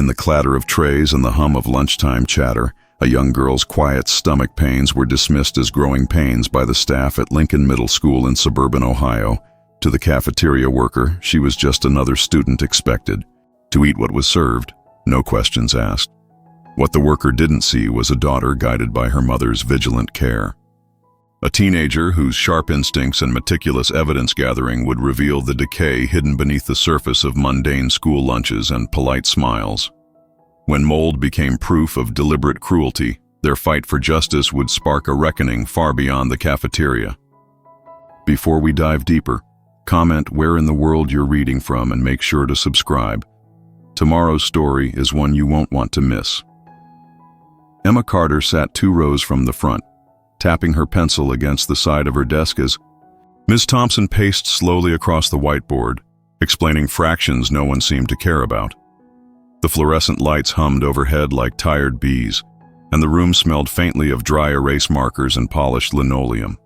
In the clatter of trays and the hum of lunchtime chatter, a young girl's quiet stomach pains were dismissed as growing pains by the staff at Lincoln Middle School in suburban Ohio. To the cafeteria worker, she was just another student expected to eat what was served, no questions asked. What the worker didn't see was a daughter guided by her mother's vigilant care. A teenager whose sharp instincts and meticulous evidence gathering would reveal the decay hidden beneath the surface of mundane school lunches and polite smiles. When mold became proof of deliberate cruelty, their fight for justice would spark a reckoning far beyond the cafeteria. Before we dive deeper, comment where in the world you're reading from and make sure to subscribe. Tomorrow's story is one you won't want to miss. Emma Carter sat 2 rows from the front, tapping her pencil against the side of her desk as Ms. Thompson paced slowly across the whiteboard, explaining fractions no one seemed to care about. The fluorescent lights hummed overhead like tired bees, and the room smelled faintly of dry erase markers and polished linoleum.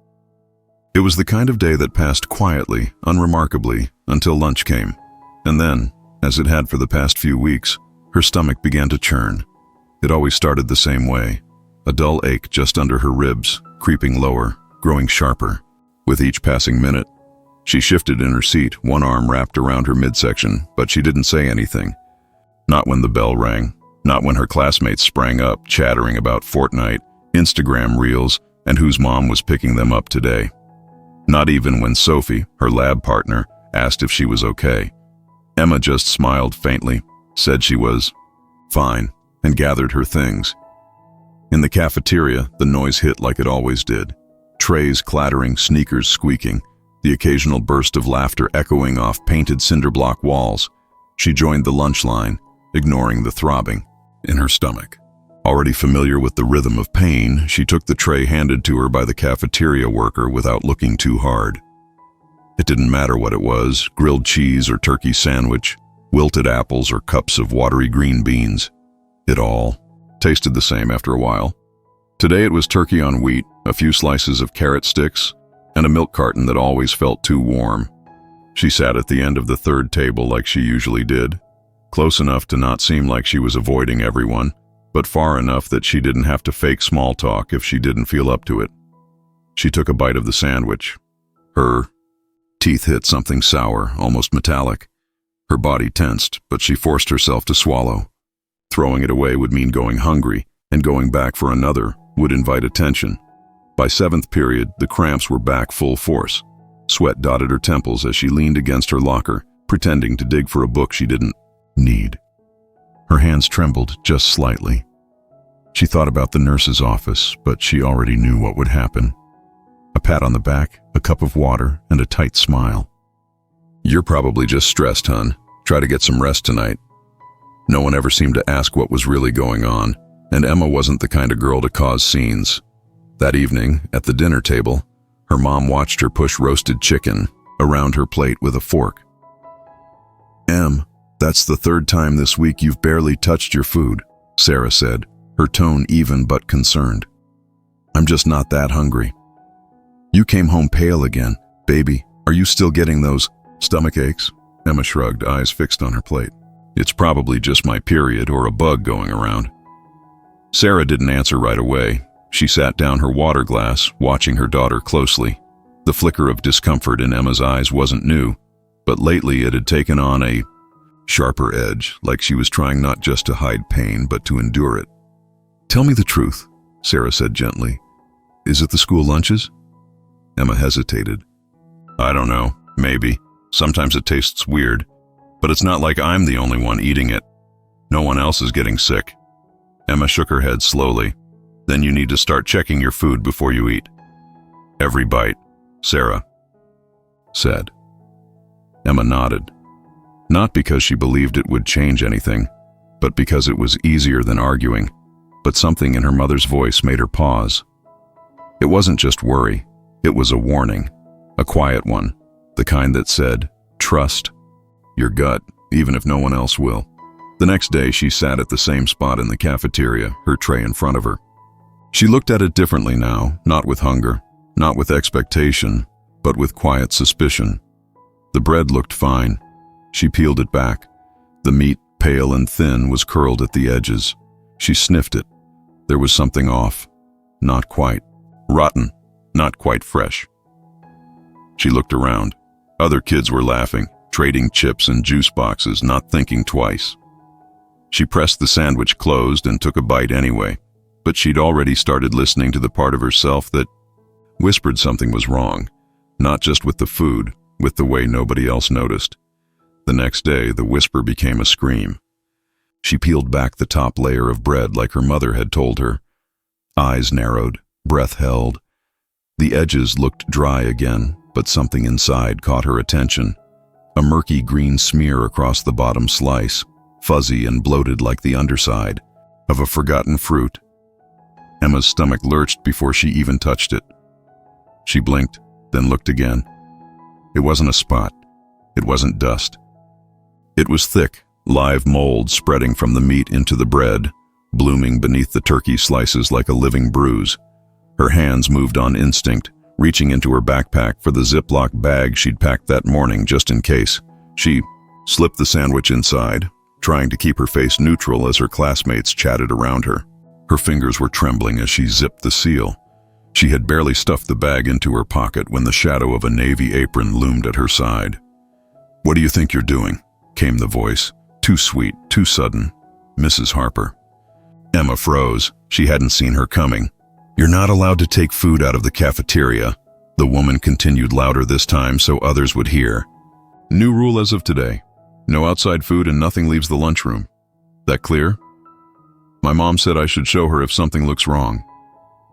It was the kind of day that passed quietly, unremarkably, until lunch came. And then, as it had for the past few weeks, her stomach began to churn. It always started the same way. A dull ache just under her ribs, creeping lower, growing sharper. With each passing minute, she shifted in her seat, one arm wrapped around her midsection, but she didn't say anything. Not when the bell rang, not when her classmates sprang up, chattering about Fortnite, Instagram reels, and whose mom was picking them up today. Not even when Sophie, her lab partner, asked if she was okay. Emma just smiled faintly, said she was fine, and gathered her things. In the cafeteria, the noise hit like it always did. Trays clattering, sneakers squeaking, the occasional burst of laughter echoing off painted cinder block walls. She joined the lunch line, ignoring the throbbing in her stomach. Already familiar with the rhythm of pain, she took the tray handed to her by the cafeteria worker without looking too hard. It didn't matter what it was, grilled cheese or turkey sandwich, wilted apples or cups of watery green beans. It all tasted the same after a while. Today it was turkey on wheat, a few slices of carrot sticks, and a milk carton that always felt too warm. She sat at the end of the third table like she usually did, close enough to not seem like she was avoiding everyone, but far enough that she didn't have to fake small talk if she didn't feel up to it. She took a bite of the sandwich. Her teeth hit something sour, almost metallic. Her body tensed, but she forced herself to swallow. Throwing it away would mean going hungry, and going back for another would invite attention. By 7th period, the cramps were back full force. Sweat dotted her temples as she leaned against her locker, pretending to dig for a book she didn't need. Her hands trembled just slightly. She thought about the nurse's office, but she already knew what would happen. A pat on the back, a cup of water, and a tight smile. "You're probably just stressed, hon. Try to get some rest tonight." No one ever seemed to ask what was really going on, and Emma wasn't the kind of girl to cause scenes. That evening, at the dinner table, her mom watched her push roasted chicken around her plate with a fork. "Em, that's the 3rd time this week you've barely touched your food," Sarah said, her tone even but concerned. "I'm just not that hungry." "You came home pale again. Baby, are you still getting those stomach aches?" Emma shrugged, eyes fixed on her plate. "It's probably just my period or a bug going around." Sarah didn't answer right away. She sat down her water glass, watching her daughter closely. The flicker of discomfort in Emma's eyes wasn't new, but lately it had taken on a sharper edge, like she was trying not just to hide pain, but to endure it. "Tell me the truth," Sarah said gently. "Is it the school lunches?" Emma hesitated. "I don't know, maybe. Sometimes it tastes weird. But it's not like I'm the only one eating it. No one else is getting sick." Emma shook her head slowly. "Then you need to start checking your food before you eat." "Every bite," Sarah said. Emma nodded. Not because she believed it would change anything, but because it was easier than arguing. But something in her mother's voice made her pause. It wasn't just worry, it was a warning, a quiet one, the kind that said, "Trust your gut, even if no one else will." The next day, she sat at the same spot in the cafeteria, her tray in front of her. She looked at it differently now, not with hunger, not with expectation, but with quiet suspicion. The bread looked fine. She peeled it back. The meat pale and thin, was curled at the edges. She sniffed it. There was something off. Not quite. Rotten. Not quite fresh. She looked around. Other kids were laughing, trading chips and juice boxes, not thinking twice. She pressed the sandwich closed and took a bite anyway, but she'd already started listening to the part of herself that whispered something was wrong, not just with the food, with the way nobody else noticed. The next day, the whisper became a scream. She peeled back the top layer of bread like her mother had told her. Eyes narrowed, breath held. The edges looked dry again, but something inside caught her attention. A murky green smear across the bottom slice, fuzzy and bloated like the underside of a forgotten fruit. Emma's stomach lurched before she even touched it. She blinked, then looked again. It wasn't a spot. It wasn't dust. It was thick, live mold spreading from the meat into the bread, blooming beneath the turkey slices like a living bruise. Her hands moved on instinct, reaching into her backpack for the Ziploc bag she'd packed that morning just in case. She slipped the sandwich inside, trying to keep her face neutral as her classmates chatted around her. Her fingers were trembling as she zipped the seal. She had barely stuffed the bag into her pocket when the shadow of a navy apron loomed at her side. "What do you think you're doing?" came the voice, too sweet, too sudden. Mrs. Harper. Emma froze. She hadn't seen her coming. "You're not allowed to take food out of the cafeteria," the woman continued louder this time so others would hear. "New rule as of today. No outside food and nothing leaves the lunchroom. That clear? My mom said I should show her if something looks wrong."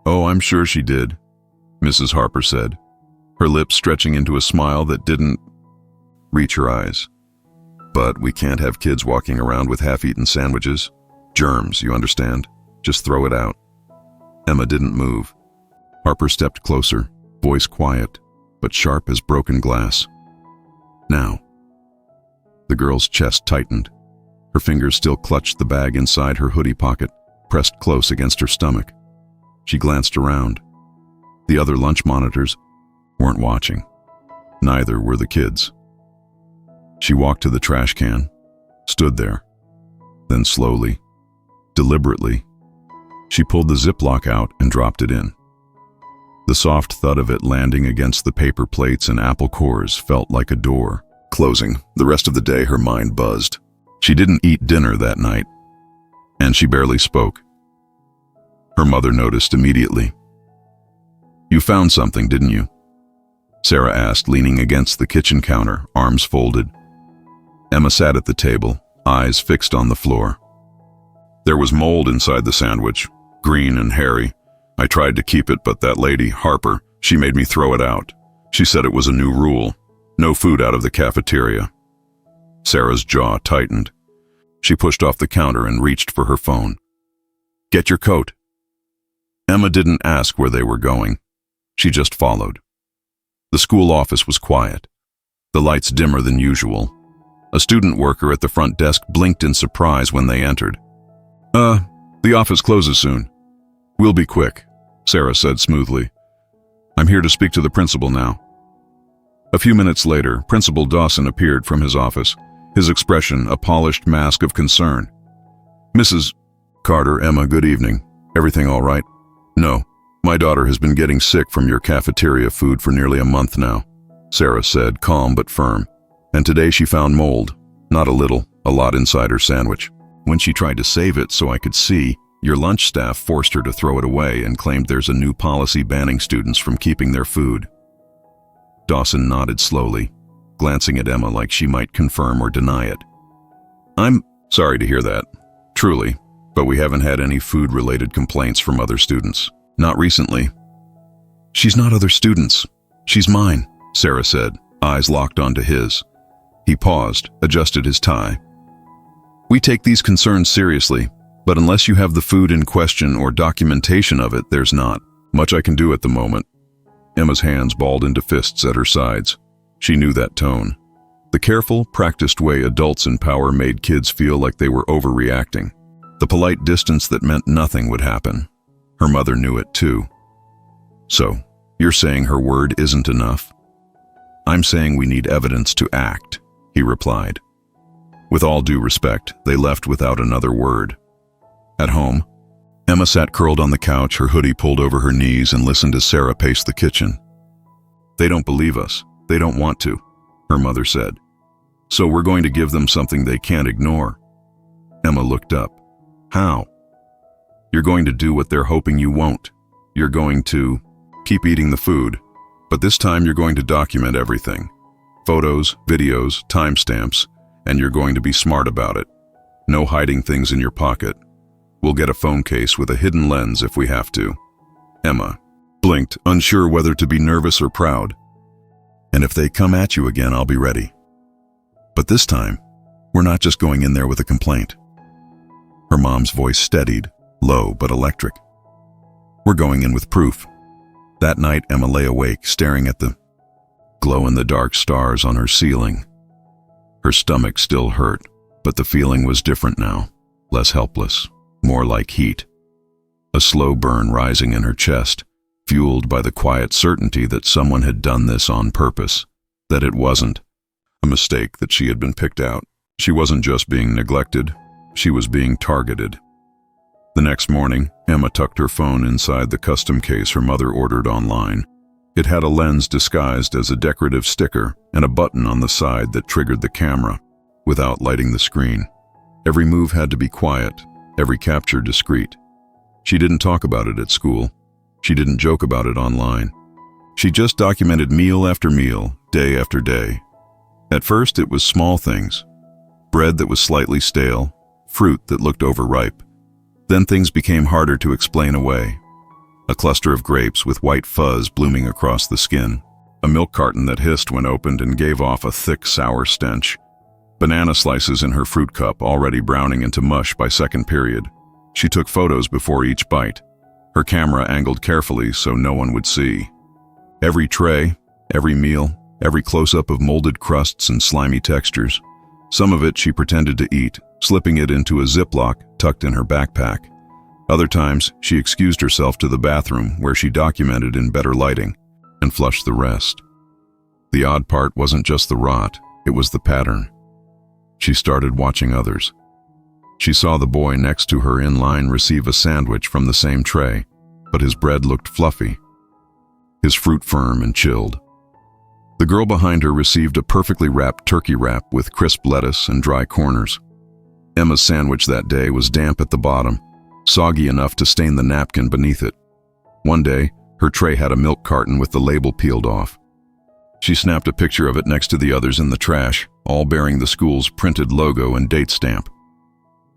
"Oh, I'm sure she did," Mrs. Harper said, her lips stretching into a smile that didn't reach her eyes. "But we can't have kids walking around with half-eaten sandwiches. Germs, you understand? Just throw it out." Emma didn't move. Harper stepped closer, voice quiet, but sharp as broken glass. "Now." The girl's chest tightened. Her fingers still clutched the bag inside her hoodie pocket, pressed close against her stomach. She glanced around. The other lunch monitors weren't watching. Neither were the kids. She walked to the trash can, stood there. Then slowly, deliberately, she pulled the Ziploc out and dropped it in. The soft thud of it landing against the paper plates and apple cores felt like a door closing. The rest of the day her mind buzzed. She didn't eat dinner that night, and she barely spoke. Her mother noticed immediately. "You found something, didn't you?" Sarah asked, leaning against the kitchen counter, arms folded. Emma sat at the table, eyes fixed on the floor. "There was mold inside the sandwich, green and hairy. I tried to keep it, but that lady, Harper, she made me throw it out. She said it was a new rule. No food out of the cafeteria." Sarah's jaw tightened. She pushed off the counter and reached for her phone. "Get your coat." Emma didn't ask where they were going. She just followed. The school office was quiet, the lights dimmer than usual. A student worker at the front desk blinked in surprise when they entered. The office closes soon. We'll be quick," Sarah said smoothly. "I'm here to speak to the principal now." A few minutes later, Principal Dawson appeared from his office, his expression a polished mask of concern. "Mrs. Carter, Emma, good evening. Everything all right?" "No, my daughter has been getting sick from your cafeteria food for nearly a month now," Sarah said, calm but firm. "And today she found mold. Not a little, a lot inside her sandwich. When she tried to save it so I could see, your lunch staff forced her to throw it away and claimed there's a new policy banning students from keeping their food." Dawson nodded slowly, glancing at Emma like she might confirm or deny it. "I'm sorry to hear that, truly, but we haven't had any food-related complaints from other students. Not recently." "She's not other students. She's mine," Sarah said, eyes locked onto his. He paused, adjusted his tie. "We take these concerns seriously, but unless you have the food in question or documentation of it, there's not much I can do at the moment." Emma's hands balled into fists at her sides. She knew that tone. The careful, practiced way adults in power made kids feel like they were overreacting. The polite distance that meant nothing would happen. Her mother knew it too. "So, you're saying her word isn't enough?" "I'm saying we need evidence to act," he replied. With all due respect, they left without another word. At home, Emma sat curled on the couch, her hoodie pulled over her knees, and listened as Sarah paced the kitchen. "They don't believe us. They don't want to," her mother said. "So we're going to give them something they can't ignore." Emma looked up. "How?" "You're going to do what they're hoping you won't. You're going to keep eating the food, but this time you're going to document everything. Photos, videos, timestamps, and you're going to be smart about it. No hiding things in your pocket. We'll get a phone case with a hidden lens if we have to." Emma blinked, unsure whether to be nervous or proud. "And if they come at you again, I'll be ready. But this time, we're not just going in there with a complaint." Her mom's voice steadied, low but electric. "We're going in with proof." That night, Emma lay awake, staring at the glow-in-the-dark stars on her ceiling. Her stomach still hurt, but the feeling was different now, less helpless, more like heat. A slow burn rising in her chest, fueled by the quiet certainty that someone had done this on purpose, that it wasn't a mistake, that she had been picked out. She wasn't just being neglected, she was being targeted. The next morning, Emma tucked her phone inside the custom case her mother ordered online. It had a lens disguised as a decorative sticker and a button on the side that triggered the camera, without lighting the screen. Every move had to be quiet, every capture discreet. She didn't talk about it at school. She didn't joke about it online. She just documented meal after meal, day after day. At first, it was small things. Bread that was slightly stale, fruit that looked overripe. Then things became harder to explain away. A cluster of grapes with white fuzz blooming across the skin. A milk carton that hissed when opened and gave off a thick, sour stench. Banana slices in her fruit cup, already browning into mush by second period. She took photos before each bite, her camera angled carefully so no one would see. Every tray, every meal, every close-up of molded crusts and slimy textures. Some of it she pretended to eat, slipping it into a Ziploc tucked in her backpack. Other times, she excused herself to the bathroom where she documented in better lighting and flushed the rest. The odd part wasn't just the rot, it was the pattern. She started watching others. She saw the boy next to her in line receive a sandwich from the same tray, but his bread looked fluffy, his fruit firm and chilled. The girl behind her received a perfectly wrapped turkey wrap with crisp lettuce and dry corners. Emma's sandwich that day was damp at the bottom, soggy enough to stain the napkin beneath it. One day, her tray had a milk carton with the label peeled off. She snapped a picture of it next to the others in the trash, all bearing the school's printed logo and date stamp.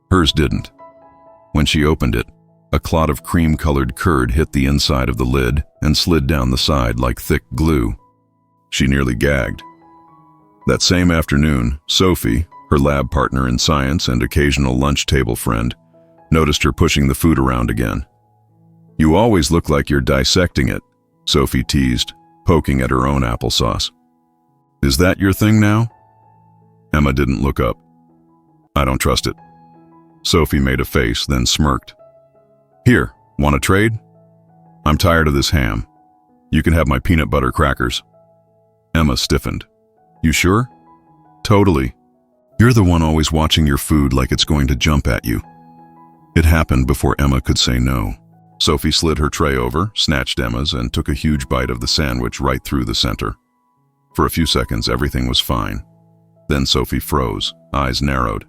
Hers didn't. When she opened it, a clot of cream-colored curd hit the inside of the lid and slid down the side like thick glue. She nearly gagged. That same afternoon, Sophie, her lab partner in science and occasional lunch table friend, noticed her pushing the food around again. "You always look like you're dissecting it," Sophie teased, poking at her own applesauce. "Is that your thing now?" Emma didn't look up. "I don't trust it." Sophie made a face, then smirked. "Here, want a trade? I'm tired of this ham. You can have my peanut butter crackers." Emma stiffened. "You sure?" "Totally. You're the one always watching your food like it's going to jump at you." It happened before Emma could say no. Sophie slid her tray over, snatched Emma's, and took a huge bite of the sandwich right through the center. For a few seconds, everything was fine. Then Sophie froze, eyes narrowed.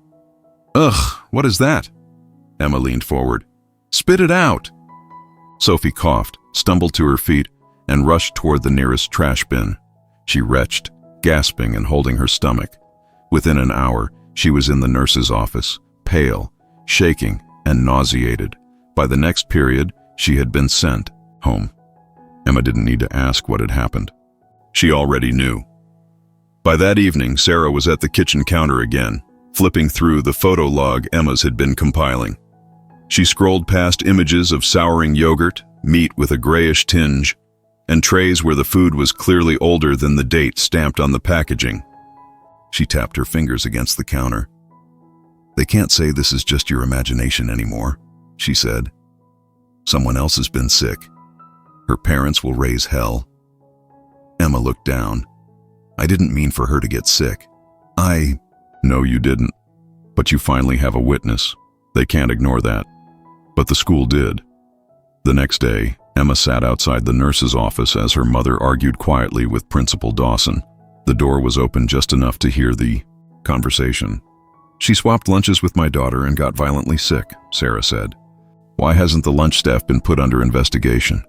"Ugh, what is that?" Emma leaned forward. "Spit it out!" Sophie coughed, stumbled to her feet, and rushed toward the nearest trash bin. She retched, gasping and holding her stomach. Within an hour, she was in the nurse's office, pale, shaking, and nauseated. By the next period, she had been sent home. Emma didn't need to ask what had happened. She already knew. By that evening, Sarah was at the kitchen counter again, flipping through the photo log Emma's had been compiling. She scrolled past images of souring yogurt, meat with a grayish tinge, and trays where the food was clearly older than the date stamped on the packaging. She tapped her fingers against the counter. "They can't say this is just your imagination anymore," she said. "Someone else has been sick. Her parents will raise hell." Emma looked down. "I didn't mean for her to get sick. "No, you didn't," But you finally have a witness. They can't ignore that. But the school did. The next day, Emma sat outside the nurse's office as her mother argued quietly with Principal Dawson. The door was open just enough to hear the conversation. "She swapped lunches with my daughter and got violently sick," Sarah said. "Why hasn't the lunch staff been put under investigation?"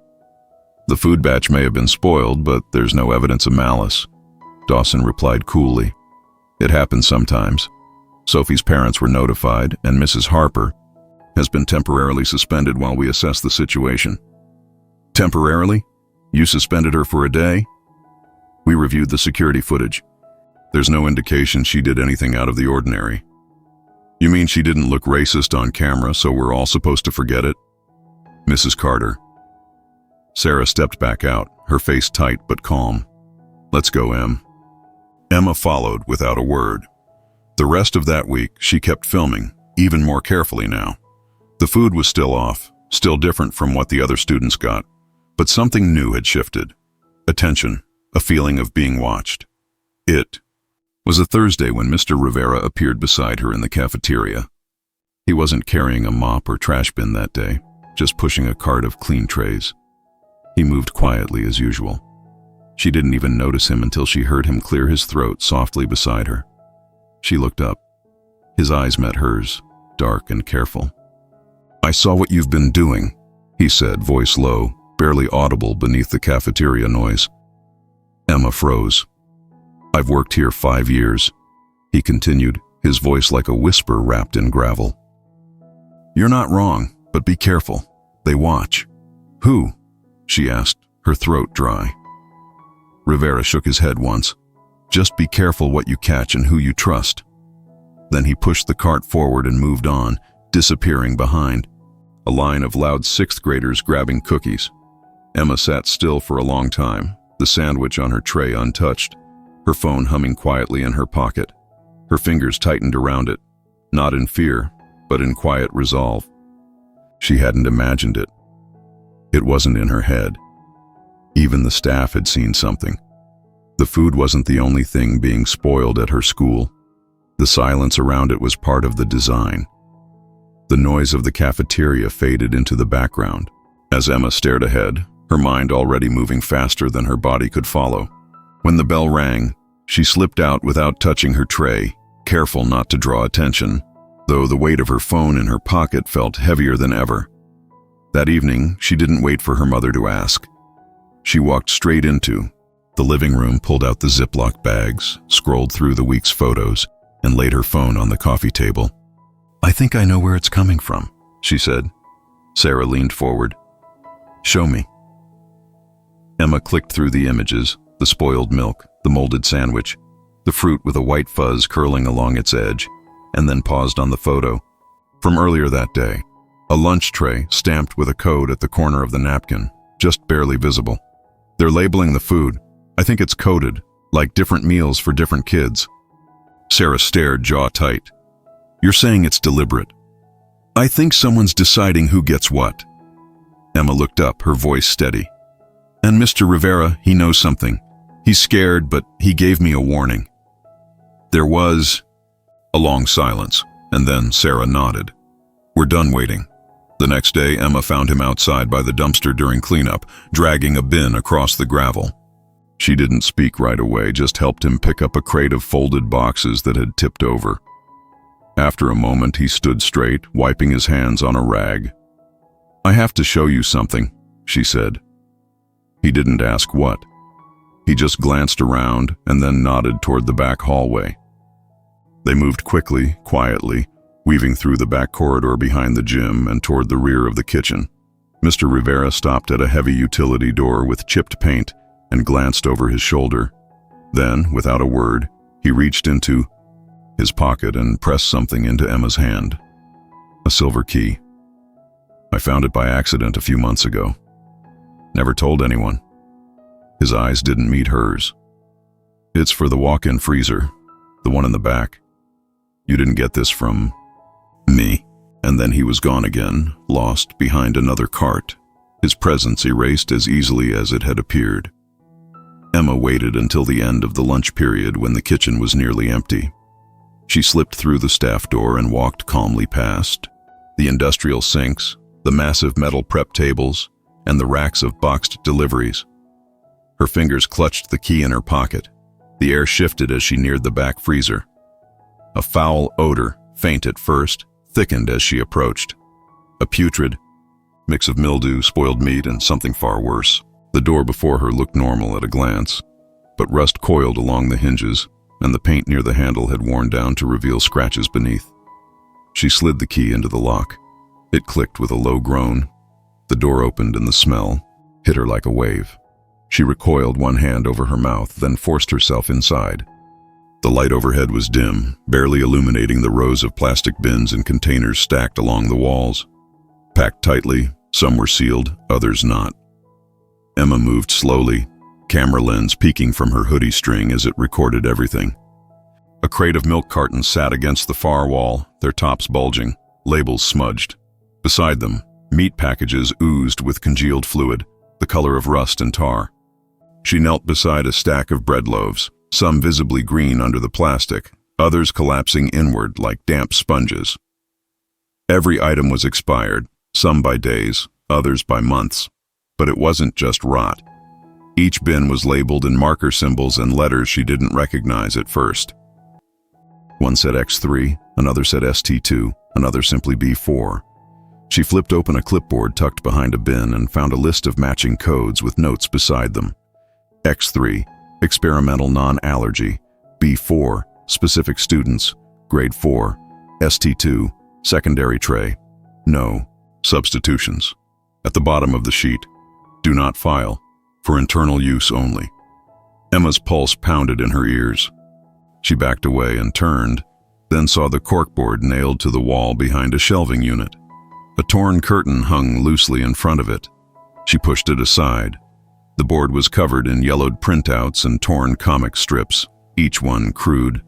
"The food batch may have been spoiled, but there's no evidence of malice," Dawson replied coolly. "It happens sometimes. Sophie's parents were notified, and Mrs. Harper has been temporarily suspended while we assess the situation." "Temporarily? You suspended her for a day?" "We reviewed the security footage. There's no indication she did anything out of the ordinary." "You mean she didn't look racist on camera, so we're all supposed to forget it?" "Mrs. Carter." Sarah stepped back out, her face tight but calm. "Let's go, Em." Emma followed without a word. The rest of that week, she kept filming, even more carefully now. The food was still off, still different from what the other students got, but something new had shifted. Attention, a feeling of being watched. It was a Thursday when Mr. Rivera appeared beside her in the cafeteria. He wasn't carrying a mop or trash bin that day, just pushing a cart of clean trays. He moved quietly as usual. She didn't even notice him until she heard him clear his throat softly beside her. She looked up. His eyes met hers, dark and careful. "I saw what you've been doing," he said, voice low, barely audible beneath the cafeteria noise. Emma froze. "I've worked here 5 years," he continued, his voice like a whisper wrapped in gravel. "You're not wrong, but be careful. They watch." "Who?" she asked, her throat dry. Rivera shook his head once. "Just be careful what you catch and who you trust." Then he pushed the cart forward and moved on, disappearing behind. A line of loud 6th graders grabbing cookies. Emma sat still for a long time, the sandwich on her tray untouched, her phone humming quietly in her pocket. Her fingers tightened around it, not in fear, but in quiet resolve. She hadn't imagined it. It wasn't in her head. Even the staff had seen something. The food wasn't the only thing being spoiled at her school. The silence around it was part of the design. The noise of the cafeteria faded into the background. As Emma stared ahead, her mind already moving faster than her body could follow. When the bell rang, she slipped out without touching her tray, careful not to draw attention, though the weight of her phone in her pocket felt heavier than ever. That evening, she didn't wait for her mother to ask. She walked straight into the living room, pulled out the Ziploc bags, scrolled through the week's photos, and laid her phone on the coffee table. "I think I know where it's coming from," she said. Sarah leaned forward. "Show me." Emma clicked through the images, the spoiled milk, the molded sandwich, the fruit with a white fuzz curling along its edge, and then paused on the photo. From earlier that day, a lunch tray stamped with a code at the corner of the napkin, just barely visible. "They're labeling the food. I think it's coded, like different meals for different kids." Sarah stared, jaw tight. "You're saying it's deliberate?" "I think someone's deciding who gets what." Emma looked up, her voice steady. "And Mr. Rivera, he knows something. He's scared, but he gave me a warning." There was a long silence, and then Sarah nodded. "We're done waiting." The next day, Emma found him outside by the dumpster during cleanup, dragging a bin across the gravel. She didn't speak right away, just helped him pick up a crate of folded boxes that had tipped over. After a moment, he stood straight, wiping his hands on a rag. "I have to show you something," she said. He didn't ask what. He just glanced around and then nodded toward the back hallway. They moved quickly, quietly, weaving through the back corridor behind the gym and toward the rear of the kitchen. Mr. Rivera stopped at a heavy utility door with chipped paint and glanced over his shoulder. Then, without a word, he reached into his pocket and pressed something into Emma's hand. A silver key. "I found it by accident a few months ago. Never told anyone." His eyes didn't meet hers. "It's for the walk-in freezer, the one in the back. You didn't get this from me." And then he was gone again, lost behind another cart, his presence erased as easily as it had appeared. Emma waited until the end of the lunch period when the kitchen was nearly empty. She slipped through the staff door and walked calmly past the industrial sinks, the massive metal prep tables, and the racks of boxed deliveries. Her fingers clutched the key in her pocket. The air shifted as she neared the back freezer. A foul odor, faint at first, thickened as she approached. A putrid mix of mildew, spoiled meat, and something far worse. The door before her looked normal at a glance, but rust coiled along the hinges, and the paint near the handle had worn down to reveal scratches beneath. She slid the key into the lock. It clicked with a low groan. The door opened and the smell hit her like a wave. She recoiled, one hand over her mouth, then forced herself inside. The light overhead was dim, barely illuminating the rows of plastic bins and containers stacked along the walls. Packed tightly, some were sealed, others not. Emma moved slowly, camera lens peeking from her hoodie string as it recorded everything. A crate of milk cartons sat against the far wall, their tops bulging, labels smudged. Beside them, meat packages oozed with congealed fluid, the color of rust and tar. She knelt beside a stack of bread loaves, some visibly green under the plastic, others collapsing inward like damp sponges. Every item was expired, some by days, others by months. But it wasn't just rot. Each bin was labeled in marker symbols and letters she didn't recognize at first. One said X3, another said ST2, another simply B4. She flipped open a clipboard tucked behind a bin and found a list of matching codes with notes beside them. X3, experimental non-allergy. B4, specific students, grade 4. ST2, secondary tray. No substitutions. At the bottom of the sheet, do not file, for internal use only. Emma's pulse pounded in her ears. She backed away and turned, then saw the corkboard nailed to the wall behind a shelving unit. A torn curtain hung loosely in front of it. She pushed it aside. The board was covered in yellowed printouts and torn comic strips, each one crude,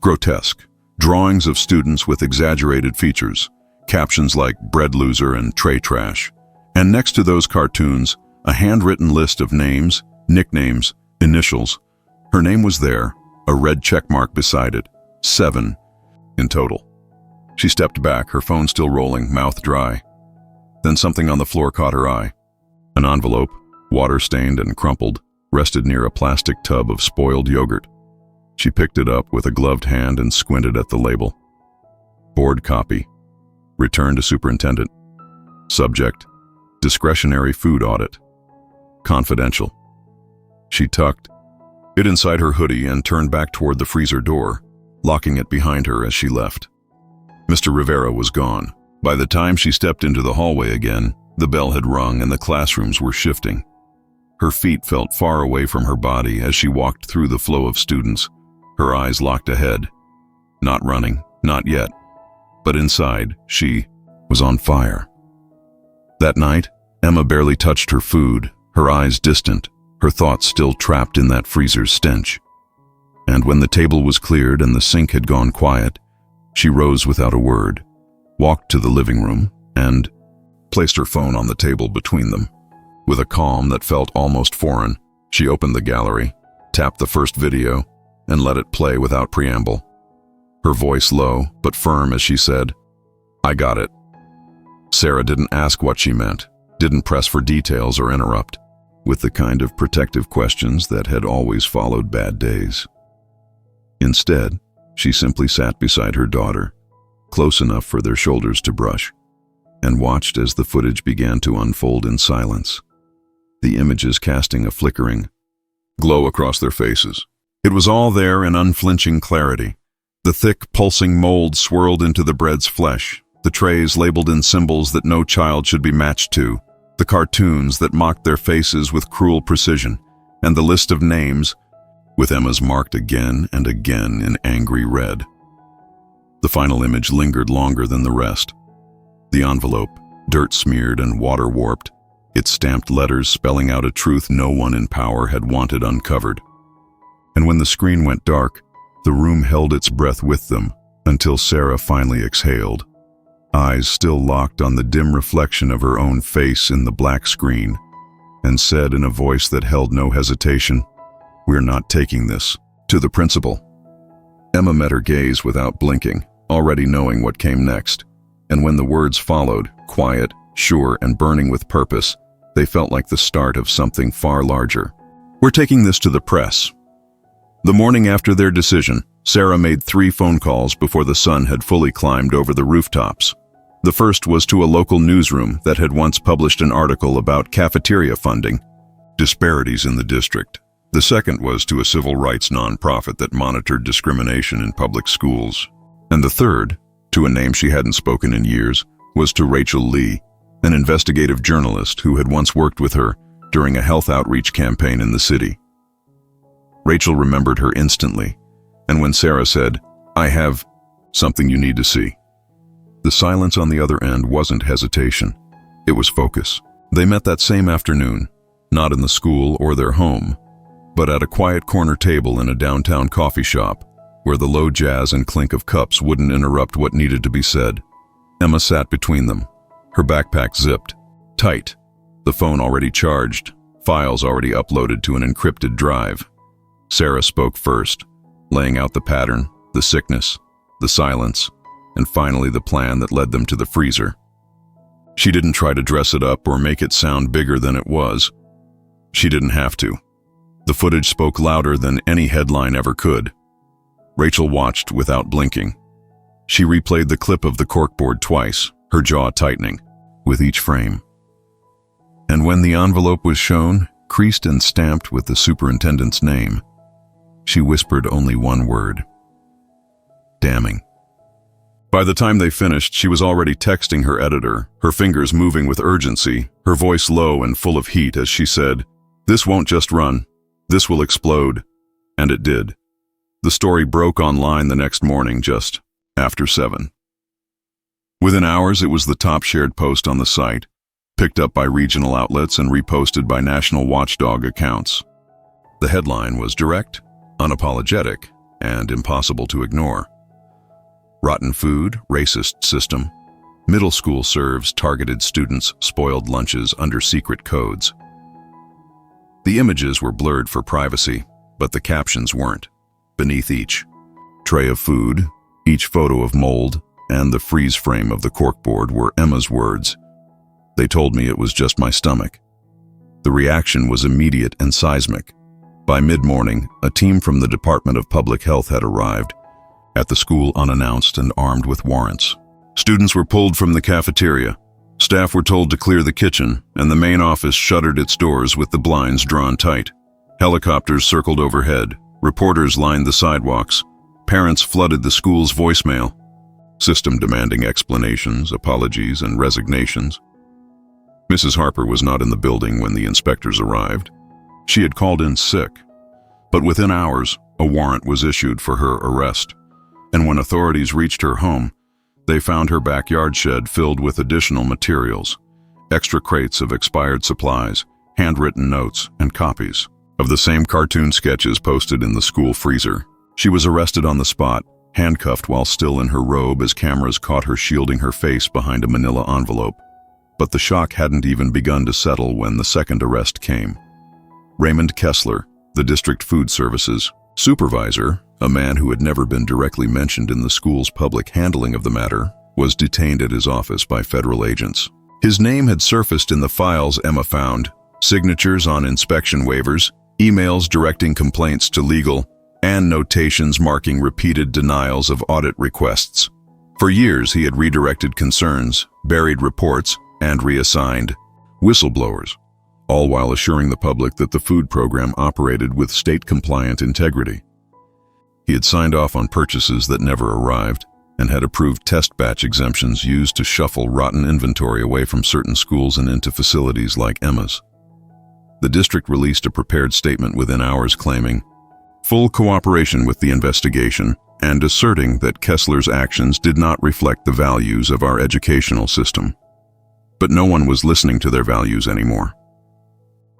grotesque, drawings of students with exaggerated features, captions like bread loser and tray trash. And next to those cartoons, a handwritten list of names, nicknames, initials. Her name was there, a red checkmark beside it, 7 in total. She stepped back, her phone still rolling, mouth dry. Then something on the floor caught her eye. An envelope, water-stained and crumpled, rested near a plastic tub of spoiled yogurt. She picked it up with a gloved hand and squinted at the label. Board copy. Return to superintendent. Subject: discretionary food audit. Confidential. She tucked it inside her hoodie and turned back toward the freezer door, locking it behind her as she left. Mr. Rivera was gone. By the time she stepped into the hallway again, the bell had rung and the classrooms were shifting. Her feet felt far away from her body as she walked through the flow of students, her eyes locked ahead. Not running, not yet. But inside, she was on fire. That night, Emma barely touched her food, her eyes distant, her thoughts still trapped in that freezer's stench. And when the table was cleared and the sink had gone quiet, she rose without a word, walked to the living room, and placed her phone on the table between them. With a calm that felt almost foreign, she opened the gallery, tapped the first video, and let it play without preamble. Her voice low but firm as she said, "I got it." Sarah didn't ask what she meant, didn't press for details or interrupt, with the kind of protective questions that had always followed bad days. Instead, she simply sat beside her daughter, close enough for their shoulders to brush, and watched as the footage began to unfold in silence, the images casting a flickering glow across their faces. It was all there in unflinching clarity. The thick, pulsing mold swirled into the bread's flesh, the trays labeled in symbols that no child should be matched to, the cartoons that mocked their faces with cruel precision, and the list of names, with Emma's marked again and again in angry red. The final image lingered longer than the rest. The envelope, dirt-smeared and water-warped, its stamped letters spelling out a truth no one in power had wanted uncovered. And when the screen went dark, the room held its breath with them until Sarah finally exhaled, eyes still locked on the dim reflection of her own face in the black screen, and said in a voice that held no hesitation, "We're not taking this to the principal." Emma met her gaze without blinking, already knowing what came next. And when the words followed, quiet, sure, and burning with purpose, they felt like the start of something far larger. "We're taking this to the press." The morning after their decision, Sarah made 3 phone calls before the sun had fully climbed over the rooftops. The first was to a local newsroom that had once published an article about cafeteria funding disparities in the district. The second was to a civil rights nonprofit that monitored discrimination in public schools. And the third, to a name she hadn't spoken in years, was to Rachel Lee, an investigative journalist who had once worked with her during a health outreach campaign in the city. Rachel remembered her instantly, and when Sarah said, "I have something you need to see," the silence on the other end wasn't hesitation, it was focus. They met that same afternoon, not in the school or their home, but at a quiet corner table in a downtown coffee shop, where the low jazz and clink of cups wouldn't interrupt what needed to be said. Emma sat between them, her backpack zipped tight, the phone already charged, files already uploaded to an encrypted drive. Sarah spoke first, laying out the pattern, the sickness, the silence, and finally the plan that led them to the freezer. She didn't try to dress it up or make it sound bigger than it was. She didn't have to. The footage spoke louder than any headline ever could. Rachel watched without blinking. She replayed the clip of the corkboard twice, her jaw tightening with each frame. And when the envelope was shown, creased and stamped with the superintendent's name, she whispered only one word: damning. By the time they finished, she was already texting her editor, her fingers moving with urgency, her voice low and full of heat as she said, "This won't just run. This will explode." And it did. The story broke online the next morning, just after 7. Within hours, it was the top shared post on the site, picked up by regional outlets and reposted by national watchdog accounts. The headline was direct, unapologetic, and impossible to ignore. Rotten food, racist system. Middle school serves targeted students spoiled lunches under secret codes. The images were blurred for privacy, but the captions weren't. Beneath each tray of food, each photo of mold, and the freeze frame of the corkboard were Emma's words. "They told me it was just my stomach." The reaction was immediate and seismic. By mid-morning, a team from the Department of Public Health had arrived at the school unannounced and armed with warrants. Students were pulled from the cafeteria. Staff were told to clear the kitchen, and the main office shuttered its doors with the blinds drawn tight. Helicopters circled overhead. Reporters lined the sidewalks. Parents flooded the school's voicemail, system demanding explanations, apologies, and resignations. Mrs. Harper was not in the building when the inspectors arrived. She had called in sick, but within hours, a warrant was issued for her arrest. And when authorities reached her home, they found her backyard shed filled with additional materials, extra crates of expired supplies, handwritten notes, and copies of the same cartoon sketches posted in the school freezer. She was arrested on the spot, handcuffed while still in her robe as cameras caught her shielding her face behind a manila envelope. But the shock hadn't even begun to settle when the second arrest came. Raymond Kessler, the district food services supervisor, a man who had never been directly mentioned in the school's public handling of the matter, was detained at his office by federal agents. His name had surfaced in the files Emma found: signatures on inspection waivers, emails directing complaints to legal, and notations marking repeated denials of audit requests. For years, he had redirected concerns, buried reports, and reassigned whistleblowers, all while assuring the public that the food program operated with state-compliant integrity. He had signed off on purchases that never arrived and had approved test batch exemptions used to shuffle rotten inventory away from certain schools and into facilities like Emma's. The district released a prepared statement within hours claiming full cooperation with the investigation and asserting that Kessler's actions did not reflect the values of our educational system. But no one was listening to their values anymore.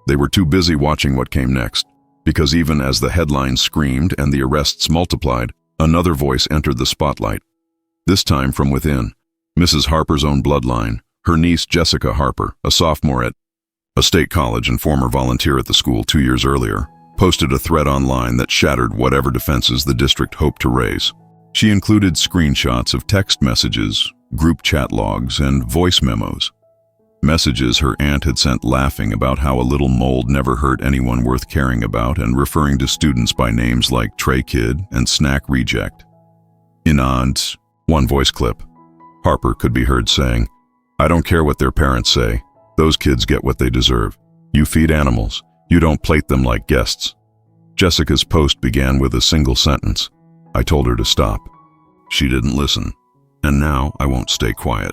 They were too busy watching what came next, because even as the headlines screamed and the arrests multiplied, another voice entered the spotlight. This time from within, Mrs. Harper's own bloodline, her niece Jessica Harper, a sophomore at a state college and former volunteer at the school 2 years earlier. posted a threat online that shattered whatever defenses the district hoped to raise. She included screenshots of text messages, group chat logs, and voice memos. Messages her aunt had sent laughing about how a little mold never hurt anyone worth caring about and referring to students by names like Tray Kid and Snack Reject. In Aunt's one voice clip, Harper could be heard saying, "I don't care what their parents say. Those kids get what they deserve. You feed animals. You don't plate them like guests." Jessica's post began with a single sentence. "I told her to stop. She didn't listen. And now I won't stay quiet."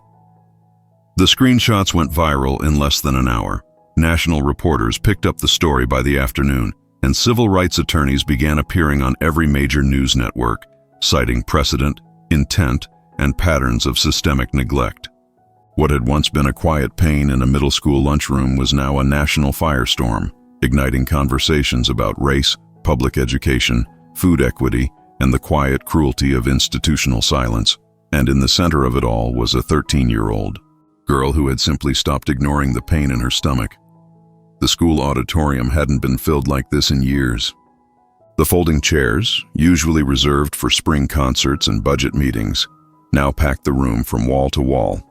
The screenshots went viral in less than an hour. National reporters picked up the story by the afternoon, and civil rights attorneys began appearing on every major news network, citing precedent, intent, and patterns of systemic neglect. What had once been a quiet pain in a middle school lunchroom was now a national firestorm, igniting conversations about race, public education, food equity, and the quiet cruelty of institutional silence. And in the center of it all was a 13-year-old girl who had simply stopped ignoring the pain in her stomach. The school auditorium hadn't been filled like this in years. The folding chairs, usually reserved for spring concerts and budget meetings, now packed the room from wall to wall.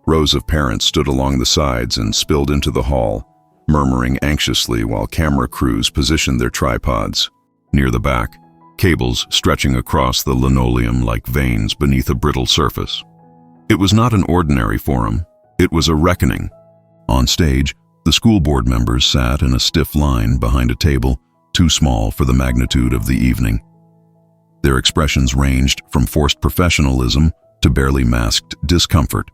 Rows of parents stood along the sides and spilled into the hall, murmuring anxiously while camera crews positioned their tripods. Near the back, cables stretching across the linoleum like veins beneath a brittle surface. It was not an ordinary forum. It was a reckoning. On stage, the school board members sat in a stiff line behind a table too small for the magnitude of the evening. Their expressions ranged from forced professionalism to barely masked discomfort.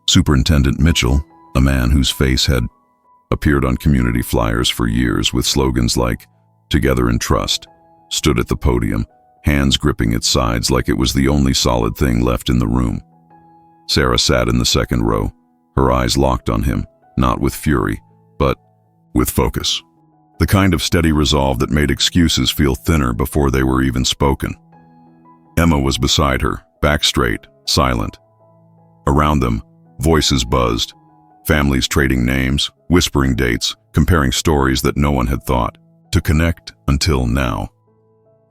Superintendent Mitchell, a man whose face had appeared on community flyers for years with slogans like "Together and Trust," stood at the podium, hands gripping its sides like it was the only solid thing left in the room. Sarah sat in the second row, her eyes locked on him, not with fury, but with focus. The kind of steady resolve that made excuses feel thinner before they were even spoken. Emma was beside her, back straight, silent. Around them, voices buzzed, families trading names, whispering dates, comparing stories that no one had thought to connect until now.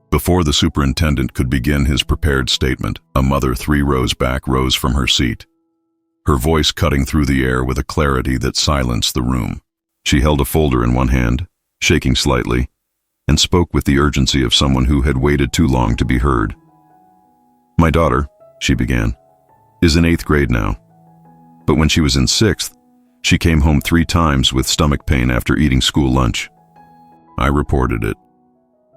Before the superintendent could begin his prepared statement, a mother 3 rows back rose from her seat, her voice cutting through the air with a clarity that silenced the room. She held a folder in one hand, shaking slightly, and spoke with the urgency of someone who had waited too long to be heard. "My daughter," she began, "is in 8th grade now. But when she was in 6th, she came home 3 times with stomach pain after eating school lunch. I reported it.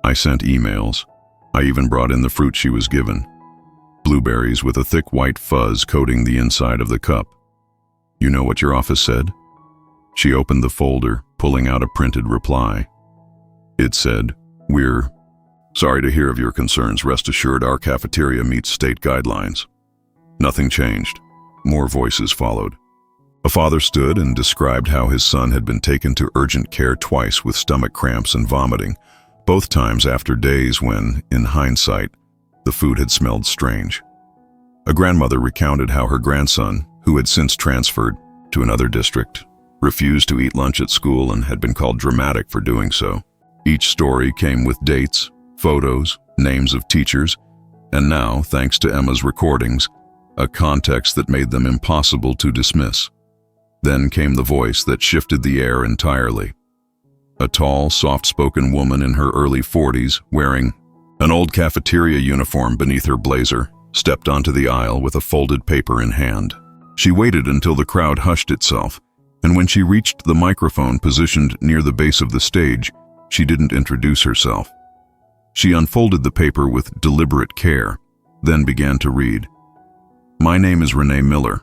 I sent emails. I even brought in the fruit she was given. Blueberries with a thick white fuzz coating the inside of the cup. You know what your office said?" She opened the folder, pulling out a printed reply. It said, "We're sorry to hear of your concerns. Rest assured our cafeteria meets state guidelines." Nothing changed. More voices followed. A father stood and described how his son had been taken to urgent care twice with stomach cramps and vomiting, both times after days when, in hindsight, the food had smelled strange. A grandmother recounted how her grandson, who had since transferred to another district, refused to eat lunch at school and had been called dramatic for doing so. Each story came with dates, photos, names of teachers, and now, thanks to Emma's recordings, a context that made them impossible to dismiss. Then came the voice that shifted the air entirely. A tall, soft-spoken woman in her early 40s, wearing an old cafeteria uniform beneath her blazer, stepped onto the aisle with a folded paper in hand. She waited until the crowd hushed itself, and when she reached the microphone positioned near the base of the stage, she didn't introduce herself. She unfolded the paper with deliberate care, then began to read. "My name is Renee Miller.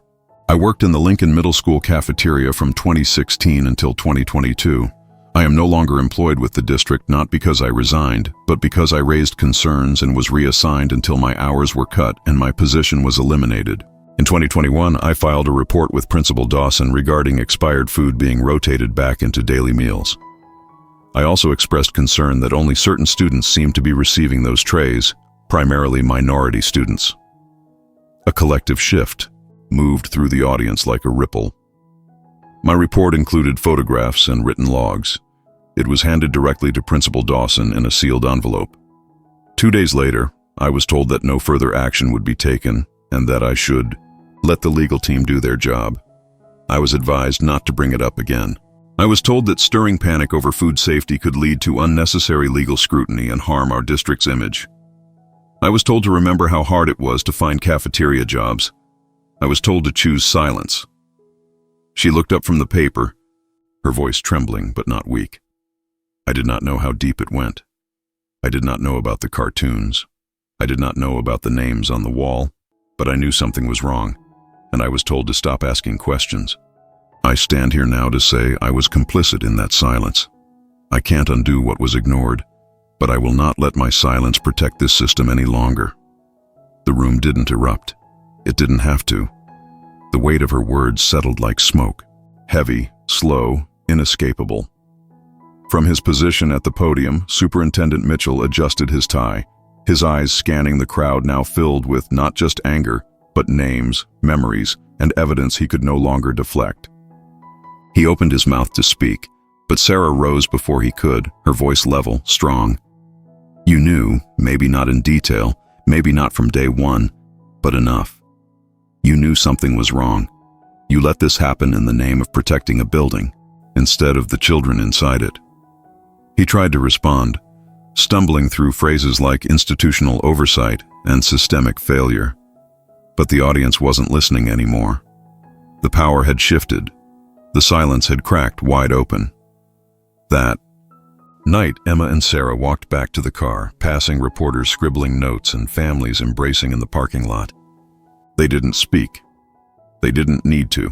I worked in the Lincoln Middle School cafeteria from 2016 until 2022. I am no longer employed with the district not because I resigned, but because I raised concerns and was reassigned until my hours were cut and my position was eliminated. In 2021, I filed a report with Principal Dawson regarding expired food being rotated back into daily meals. I also expressed concern that only certain students seemed to be receiving those trays, primarily minority students." A collective shift moved through the audience like a ripple. My report included photographs and written logs. It was handed directly to Principal Dawson in a sealed envelope. 2 days later, I was told that no further action would be taken and that I should let the legal team do their job. I was advised not to bring it up again. I was told that stirring panic over food safety could lead to unnecessary legal scrutiny and harm our district's image. I was told to remember how hard it was to find cafeteria jobs. I was told to choose silence. She looked up from the paper, her voice trembling but not weak. I did not know how deep it went. I did not know about the cartoons. I did not know about the names on the wall, but I knew something was wrong, and I was told to stop asking questions. I stand here now to say I was complicit in that silence. I can't undo what was ignored, but I will not let my silence protect this system any longer. The room didn't erupt. It didn't have to. The weight of her words settled like smoke, heavy, slow, inescapable. From his position at the podium, Superintendent Mitchell adjusted his tie, his eyes scanning the crowd now filled with not just anger, but names, memories, and evidence he could no longer deflect. He opened his mouth to speak, but Sarah rose before he could, her voice level, strong. You knew, maybe not in detail, maybe not from day one, but enough. You knew something was wrong. You let this happen in the name of protecting a building, instead of the children inside it. He tried to respond, stumbling through phrases like institutional oversight and systemic failure. But the audience wasn't listening anymore. The power had shifted. The silence had cracked wide open. That night, Emma and Sarah walked back to the car, passing reporters scribbling notes and families embracing in the parking lot. They didn't speak. They didn't need to.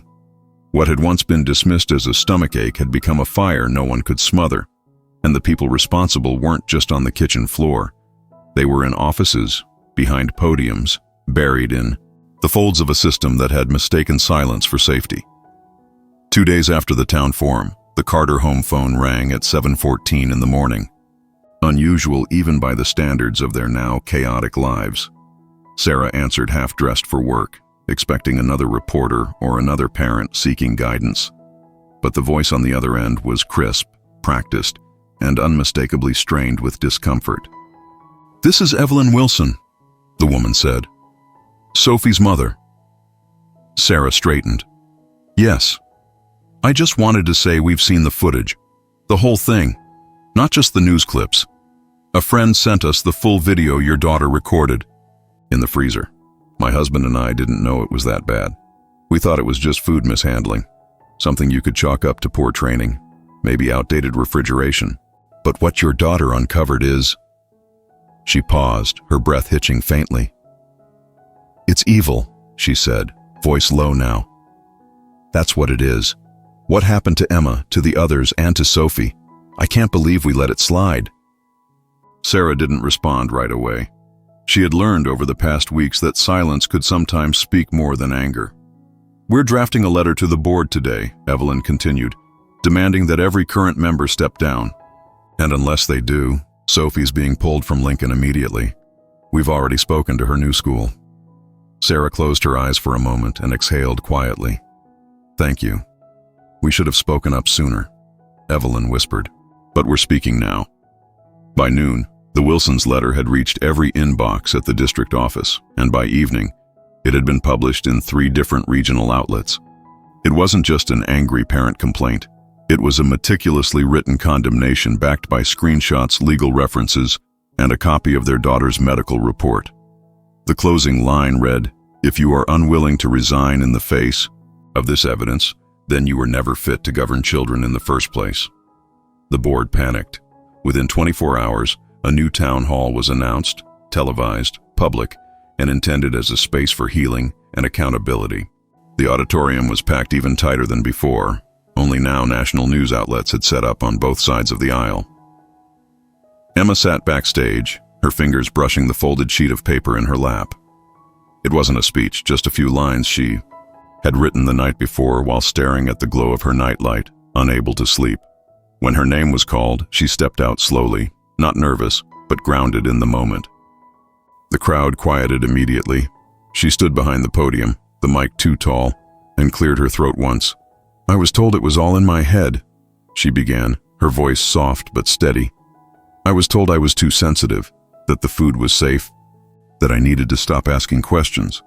What had once been dismissed as a stomachache had become a fire no one could smother, and the people responsible weren't just on the kitchen floor. They were in offices, behind podiums, buried in the folds of a system that had mistaken silence for safety. 2 days after the town forum, the Carter home phone rang at 7:14 in the morning. Unusual even by the standards of their now chaotic lives. Sarah answered half-dressed for work, expecting another reporter or another parent seeking guidance. But the voice on the other end was crisp, practiced, and unmistakably strained with discomfort. "This is Evelyn Wilson," the woman said. "Sophie's mother." Sarah straightened. "Yes. I just wanted to say we've seen the footage. The whole thing. Not just the news clips. A friend sent us the full video your daughter recorded. In the freezer. My husband and I didn't know it was that bad. We thought it was just food mishandling. Something you could chalk up to poor training. Maybe outdated refrigeration. But what your daughter uncovered is..." She paused, her breath hitching faintly. "It's evil," she said, voice low now. "That's what it is. What happened to Emma, to the others, and to Sophie? I can't believe we let it slide." Sarah didn't respond right away. She had learned over the past weeks that silence could sometimes speak more than anger. "We're drafting a letter to the board today," Evelyn continued, "demanding that every current member step down. And unless they do, Sophie's being pulled from Lincoln immediately. We've already spoken to her new school." Sarah closed her eyes for a moment and exhaled quietly. "Thank you. We should have spoken up sooner," Evelyn whispered. "But we're speaking now." By noon, the Wilsons' letter had reached every inbox at the district office, and by evening, it had been published in 3 different regional outlets. It wasn't just an angry parent complaint. It was a meticulously written condemnation backed by screenshots, legal references, and a copy of their daughter's medical report. The closing line read, "If you are unwilling to resign in the face of this evidence, then you were never fit to govern children in the first place." The board panicked. Within 24 hours, a new town hall was announced, televised, public, and intended as a space for healing and accountability. The auditorium was packed even tighter than before, only now national news outlets had set up on both sides of the aisle. Emma sat backstage, her fingers brushing the folded sheet of paper in her lap. It wasn't a speech, just a few lines she had written the night before while staring at the glow of her nightlight, unable to sleep. When her name was called, she stepped out slowly, not nervous, but grounded in the moment. The crowd quieted immediately. She stood behind the podium, the mic too tall, and cleared her throat once. "I was told it was all in my head," she began, her voice soft but steady. I was told I was too sensitive, that the food was safe, that I needed to stop asking questions.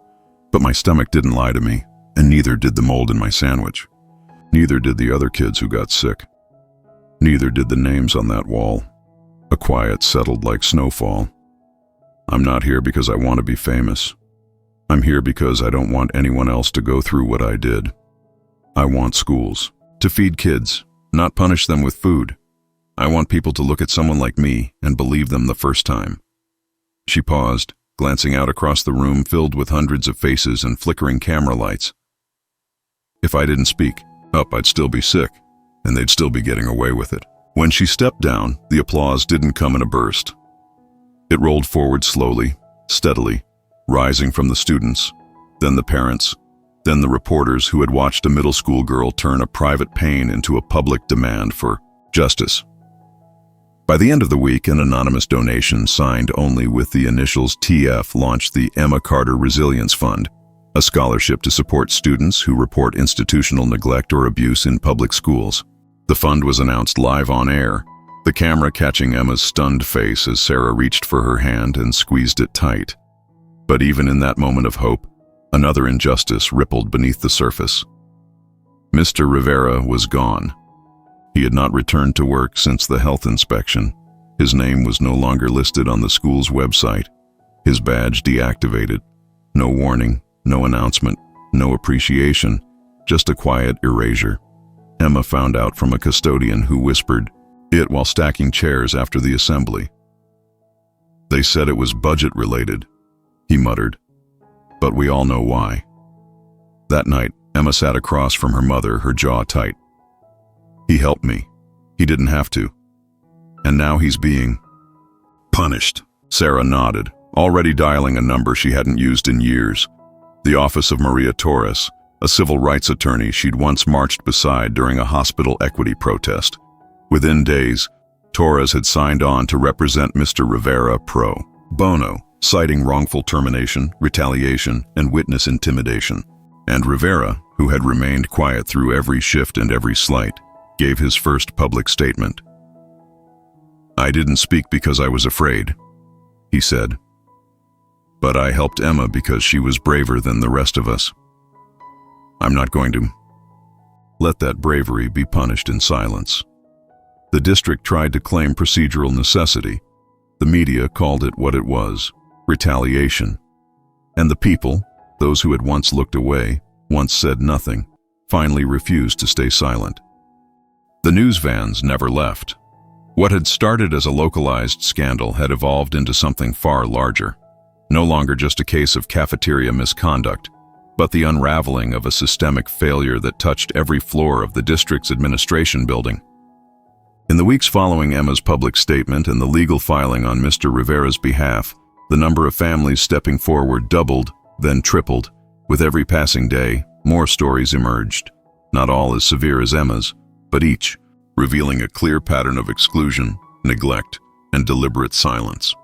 But my stomach didn't lie to me, and neither did the mold in my sandwich. Neither did the other kids who got sick. Neither did the names on that wall. A quiet settled like snowfall. I'm not here because I want to be famous. I'm here because I don't want anyone else to go through what I did. I want schools to feed kids, not punish them with food. I want people to look at someone like me and believe them the first time. She paused, glancing out across the room filled with hundreds of faces and flickering camera lights. If I didn't speak up, I'd still be sick, and they'd still be getting away with it. When she stepped down, the applause didn't come in a burst. It rolled forward slowly, steadily, rising from the students, then the parents, then the reporters who had watched a middle school girl turn a private pain into a public demand for justice. By the end of the week, an anonymous donation signed only with the initials TF launched the Emma Carter Resilience Fund, a scholarship to support students who report institutional neglect or abuse in public schools. The fund was announced live on air, the camera catching Emma's stunned face as Sarah reached for her hand and squeezed it tight. But even in that moment of hope, another injustice rippled beneath the surface. Mr. Rivera was gone. He had not returned to work since the health inspection. His name was no longer listed on the school's website. His badge deactivated. No warning, no announcement, no appreciation, just a quiet erasure. Emma found out from a custodian who whispered it while stacking chairs after the assembly. They said it was budget-related, he muttered. But we all know why. That night, Emma sat across from her mother, her jaw tight. He helped me. He didn't have to. And now he's being punished. Sarah nodded, already dialing a number she hadn't used in years. The office of Maria Torres, a civil rights attorney she'd once marched beside during a hospital equity protest. Within days, Torres had signed on to represent Mr. Rivera pro bono, citing wrongful termination, retaliation, and witness intimidation. And Rivera, who had remained quiet through every shift and every slight, gave his first public statement. I didn't speak because I was afraid, he said. But I helped Emma because she was braver than the rest of us. I'm not going to let that bravery be punished in silence. The district tried to claim procedural necessity. The media called it what it was, retaliation. And the people, those who had once looked away, once said nothing, finally refused to stay silent. The news vans never left. What had started as a localized scandal had evolved into something far larger. No longer just a case of cafeteria misconduct, but the unraveling of a systemic failure that touched every floor of the district's administration building. In the weeks following Emma's public statement and the legal filing on Mr. Rivera's behalf, the number of families stepping forward doubled, then tripled. With every passing day, more stories emerged, not all as severe as Emma's, but each revealing a clear pattern of exclusion, neglect, and deliberate silence.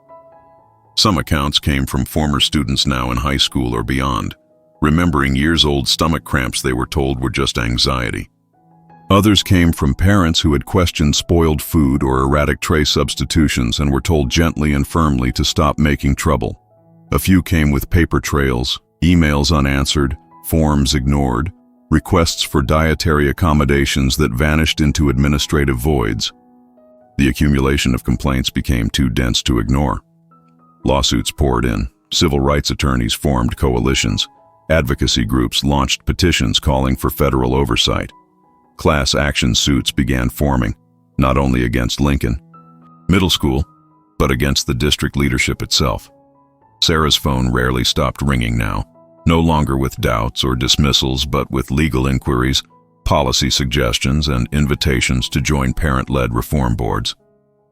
Some accounts came from former students now in high school or beyond, remembering years-old stomach cramps they were told were just anxiety. Others came from parents who had questioned spoiled food or erratic tray substitutions and were told gently and firmly to stop making trouble. A few came with paper trails, emails unanswered, forms ignored, requests for dietary accommodations that vanished into administrative voids. The accumulation of complaints became too dense to ignore. Lawsuits poured in, civil rights attorneys formed coalitions, advocacy groups launched petitions calling for federal oversight. Class action suits began forming, not only against Lincoln Middle School, but against the district leadership itself. Sarah's phone rarely stopped ringing now, no longer with doubts or dismissals, but with legal inquiries, policy suggestions, and invitations to join parent-led reform boards.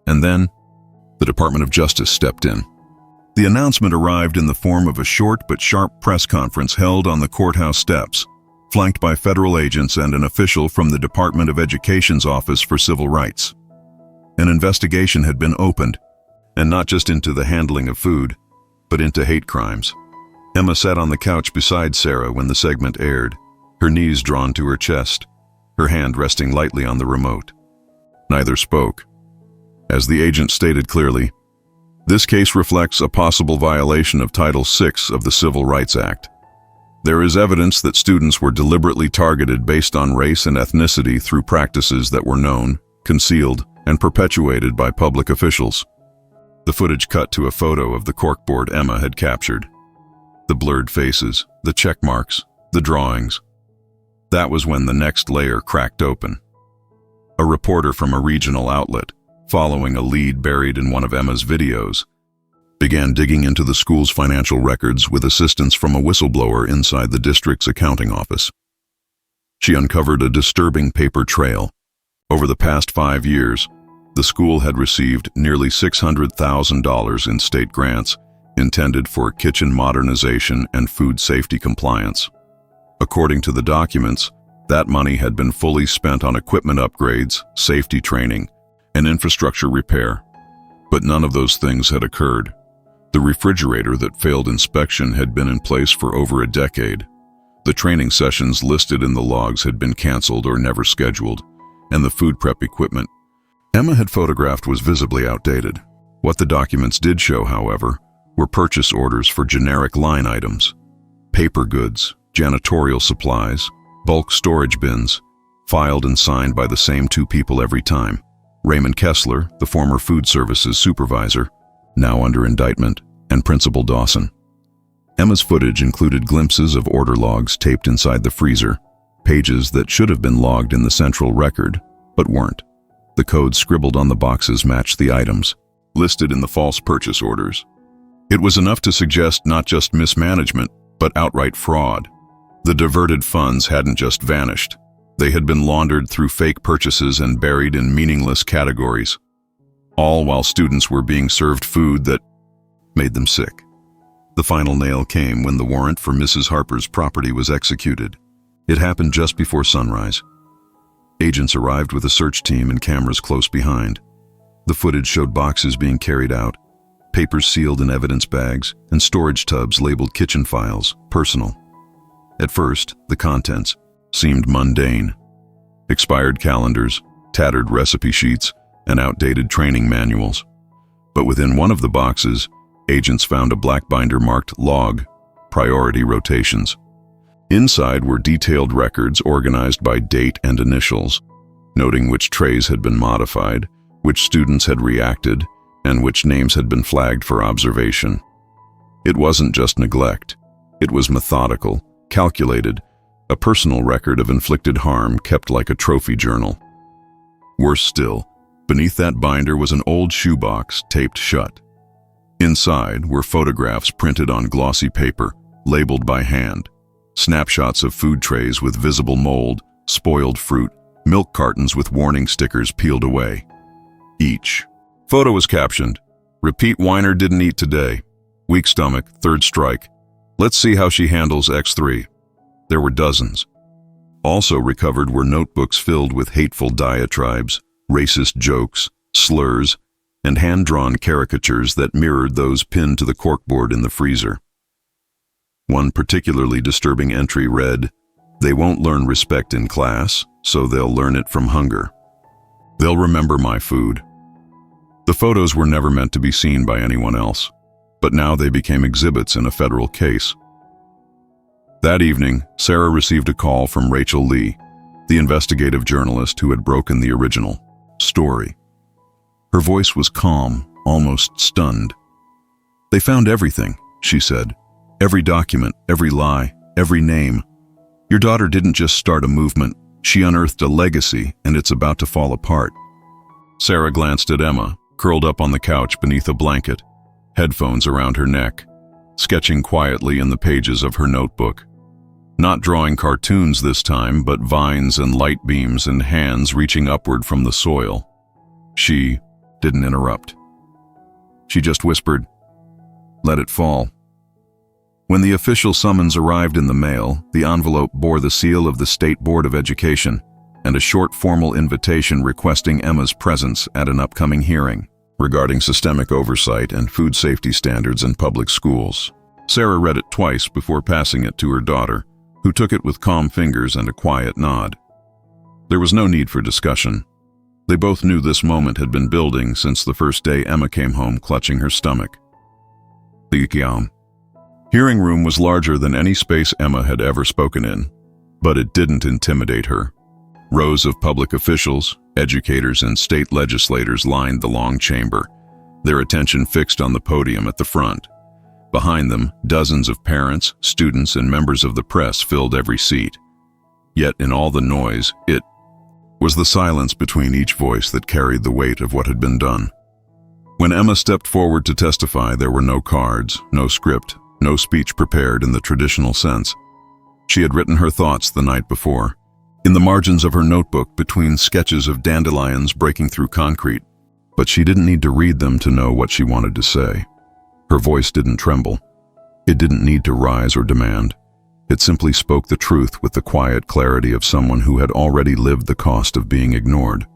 And then, the Department of Justice stepped in. The announcement arrived in the form of a short but sharp press conference held on the courthouse steps, flanked by federal agents and an official from the Department of Education's Office for Civil Rights. An investigation had been opened, and not just into the handling of food, but into hate crimes. Emma sat on the couch beside Sarah when the segment aired, her knees drawn to her chest, her hand resting lightly on the remote. Neither spoke. As the agent stated clearly, this case reflects a possible violation of Title VI of the Civil Rights Act. There is evidence that students were deliberately targeted based on race and ethnicity through practices that were known, concealed, and perpetuated by public officials. The footage cut to a photo of the corkboard Emma had captured. The blurred faces, the check marks, the drawings. That was when the next layer cracked open. A reporter from a regional outlet, following a lead buried in one of Emma's videos, began digging into the school's financial records with assistance from a whistleblower inside the district's accounting office. She uncovered a disturbing paper trail. Over the past 5 years, the school had received nearly $600,000 in state grants intended for kitchen modernization and food safety compliance. According to the documents, that money had been fully spent on equipment upgrades, safety training, and infrastructure repair. But none of those things had occurred. The refrigerator that failed inspection had been in place for over a decade. The training sessions listed in the logs had been canceled or never scheduled, and the food prep equipment Emma had photographed was visibly outdated. What the documents did show, however, were purchase orders for generic line items, paper goods, janitorial supplies, bulk storage bins, filed and signed by the same 2 people every time. Raymond Kessler, the former food services supervisor, now under indictment, and Principal Dawson. Emma's footage included glimpses of order logs taped inside the freezer, pages that should have been logged in the central record, but weren't. The codes scribbled on the boxes matched the items listed in the false purchase orders. It was enough to suggest not just mismanagement, but outright fraud. The diverted funds hadn't just vanished. They had been laundered through fake purchases and buried in meaningless categories, all while students were being served food that made them sick. The final nail came when the warrant for Mrs. Harper's property was executed. It happened just before sunrise. Agents arrived with a search team and cameras close behind. The footage showed boxes being carried out, papers sealed in evidence bags, and storage tubs labeled kitchen files, personal. At first, the contents seemed mundane. Expired calendars, tattered recipe sheets, and outdated training manuals. But within one of the boxes, agents found a black binder marked Log, Priority Rotations. Inside were detailed records organized by date and initials, noting which trays had been modified, which students had reacted, and which names had been flagged for observation. It wasn't just neglect. It was methodical, calculated, a personal record of inflicted harm kept like a trophy journal. Worse still, beneath that binder was an old shoebox taped shut. Inside were photographs printed on glossy paper, labeled by hand. Snapshots of food trays with visible mold, spoiled fruit, milk cartons with warning stickers peeled away. Each photo was captioned, "Repeat whiner didn't eat today. Weak stomach, 3rd strike. Let's see how she handles X3. There were dozens. Also recovered were notebooks filled with hateful diatribes, racist jokes, slurs, and hand-drawn caricatures that mirrored those pinned to the corkboard in the freezer. One particularly disturbing entry read, "They won't learn respect in class, so they'll learn it from hunger. They'll remember my food." The photos were never meant to be seen by anyone else, but now they became exhibits in a federal case. That evening, Sarah received a call from Rachel Lee, the investigative journalist who had broken the original story. Her voice was calm, almost stunned. "They found everything," she said. "Every document, every lie, every name. Your daughter didn't just start a movement, she unearthed a legacy, and it's about to fall apart." Sarah glanced at Emma, curled up on the couch beneath a blanket, headphones around her neck, sketching quietly in the pages of her notebook. Not drawing cartoons this time, but vines and light beams and hands reaching upward from the soil. She didn't interrupt. She just whispered, "Let it fall." When the official summons arrived in the mail, the envelope bore the seal of the State Board of Education and a short formal invitation requesting Emma's presence at an upcoming hearing regarding systemic oversight and food safety standards in public schools. Sarah read it twice before passing it to her daughter, who took it with calm fingers and a quiet nod. There was no need for discussion. They both knew this moment had been building since the first day Emma came home clutching her stomach. The hearing room was larger than any space Emma had ever spoken in, but it didn't intimidate her. Rows of public officials, educators, and state legislators lined the long chamber, their attention fixed on the podium at the front. Behind them, dozens of parents, students, and members of the press filled every seat. Yet in all the noise, it was the silence between each voice that carried the weight of what had been done. When Emma stepped forward to testify, there were no cards, no script, no speech prepared in the traditional sense. She had written her thoughts the night before, in the margins of her notebook between sketches of dandelions breaking through concrete, but she didn't need to read them to know what she wanted to say. Her voice didn't tremble. It didn't need to rise or demand. It simply spoke the truth with the quiet clarity of someone who had already lived the cost of being ignored.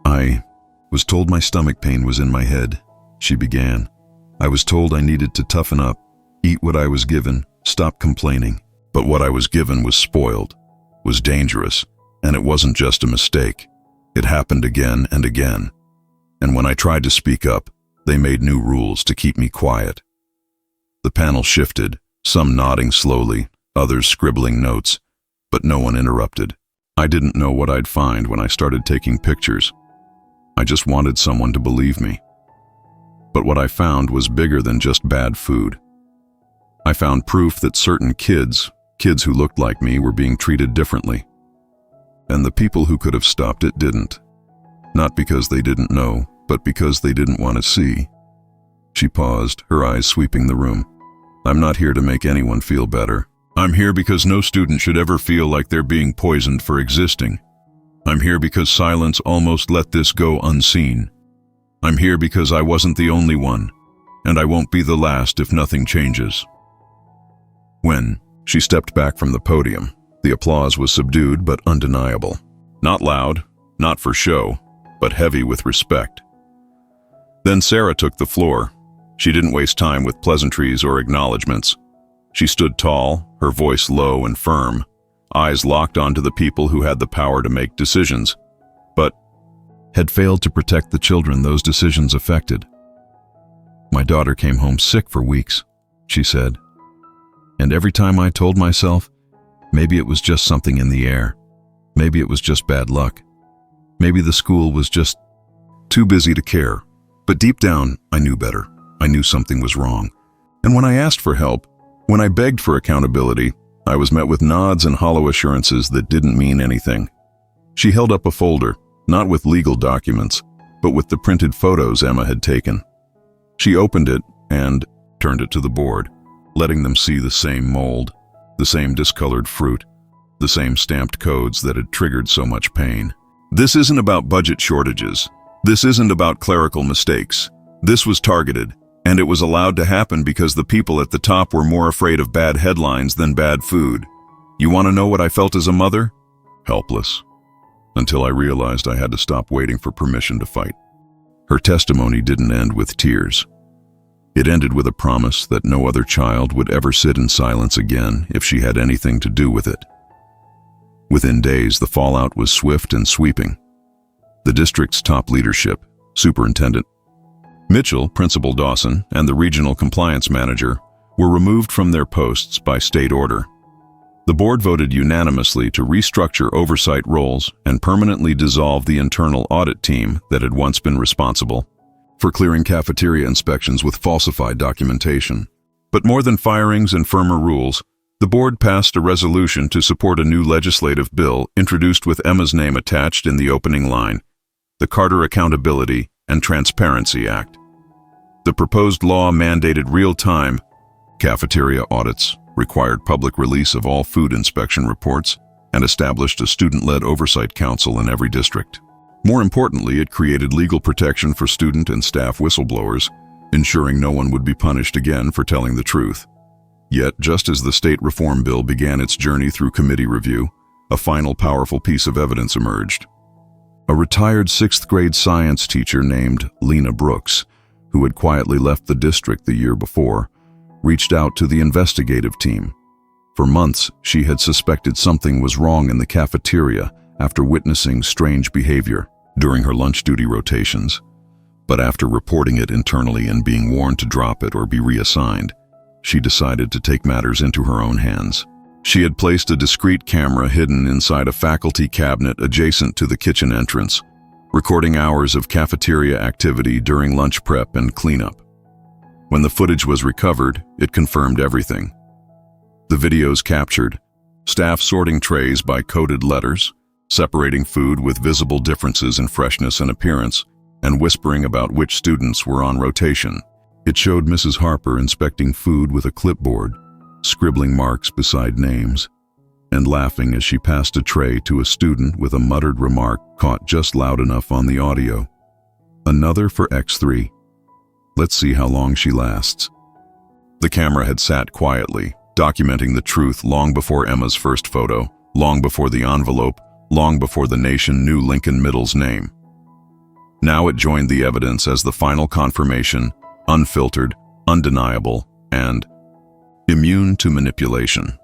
"I was told my stomach pain was in my head," she began. "I was told I needed to toughen up, eat what I was given, stop complaining. But what I was given was spoiled, was dangerous, and it wasn't just a mistake. It happened again and again. And when I tried to speak up, they made new rules to keep me quiet." The panel shifted, some nodding slowly, others scribbling notes, but no one interrupted. I didn't know what I'd find when I started taking pictures. I just wanted someone to believe me. But what I found was bigger than just bad food. I found proof that certain kids who looked like me, were being treated differently. And the people who could have stopped it didn't. Not because they didn't know, but because they didn't want to see. She paused, her eyes sweeping the room. "I'm not here to make anyone feel better. I'm here because no student should ever feel like they're being poisoned for existing. I'm here because silence almost let this go unseen. I'm here because I wasn't the only one, and I won't be the last if nothing changes." When she stepped back from the podium, the applause was subdued but undeniable. Not loud, not for show, but heavy with respect. Then Sarah took the floor. She didn't waste time with pleasantries or acknowledgments. She stood tall, her voice low and firm, eyes locked onto the people who had the power to make decisions, but had failed to protect the children those decisions affected. "My daughter came home sick for weeks," she said. "And every time I told myself, maybe it was just something in the air. Maybe it was just bad luck. Maybe the school was just too busy to care. But deep down, I knew better. I knew something was wrong. And when I asked for help, when I begged for accountability, I was met with nods and hollow assurances that didn't mean anything." She held up a folder, not with legal documents, but with the printed photos Emma had taken. She opened it and turned it to the board, letting them see the same mold, the same discolored fruit, the same stamped codes that had triggered so much pain. "This isn't about budget shortages. This isn't about clerical mistakes. This was targeted, and it was allowed to happen because the people at the top were more afraid of bad headlines than bad food. You want to know what I felt as a mother? Helpless. Until I realized I had to stop waiting for permission to fight." Her testimony didn't end with tears. It ended with a promise that no other child would ever sit in silence again if she had anything to do with it. Within days, the fallout was swift and sweeping. The district's top leadership, Superintendent Mitchell, Principal Dawson, and the Regional Compliance Manager were removed from their posts by state order. The board voted unanimously to restructure oversight roles and permanently dissolve the internal audit team that had once been responsible for clearing cafeteria inspections with falsified documentation. But more than firings and firmer rules, the board passed a resolution to support a new legislative bill introduced with Emma's name attached in the opening line, the Carter Accountability and Transparency Act. The proposed law mandated real-time cafeteria audits, required public release of all food inspection reports, and established a student-led oversight council in every district. More importantly, it created legal protection for student and staff whistleblowers, ensuring no one would be punished again for telling the truth. Yet, just as the state reform bill began its journey through committee review, a final powerful piece of evidence emerged. A retired 6th grade science teacher named Lena Brooks, who had quietly left the district the year before, reached out to the investigative team. For months, she had suspected something was wrong in the cafeteria after witnessing strange behavior. during her lunch duty rotations, but after reporting it internally and being warned to drop it or be reassigned, she decided to take matters into her own hands. She had placed a discreet camera hidden inside a faculty cabinet adjacent to the kitchen entrance, recording hours of cafeteria activity during lunch prep and cleanup. When the footage was recovered, it confirmed everything. The videos captured staff sorting trays by coded letters, separating food with visible differences in freshness and appearance, and whispering about which students were on rotation. It showed Mrs. Harper inspecting food with a clipboard, scribbling marks beside names, and laughing as she passed a tray to a student with a muttered remark caught just loud enough on the audio. Another for X3. Let's see how long she lasts. The camera had sat quietly, documenting the truth long before Emma's first photo, long before the envelope, long before the nation knew Lincoln Middle's name. Now it joined the evidence as the final confirmation, unfiltered, undeniable, and immune to manipulation.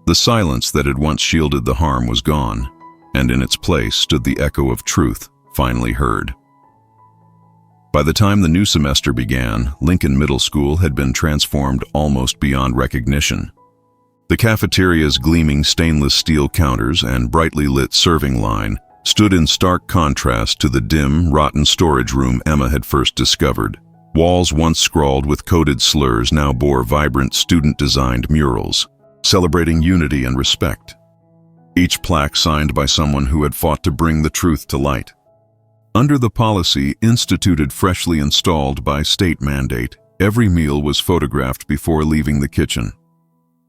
The silence that had once shielded the harm was gone, and in its place stood the echo of truth, finally heard. By the time the new semester began, Lincoln Middle School had been transformed almost beyond recognition. The cafeteria's gleaming stainless steel counters and brightly lit serving line stood in stark contrast to the dim, rotten storage room Emma had first discovered. Walls once scrawled with coded slurs now bore vibrant student-designed murals, celebrating unity and respect. Each plaque signed by someone who had fought to bring the truth to light. Under the policy instituted freshly installed by state mandate, every meal was photographed before leaving the kitchen.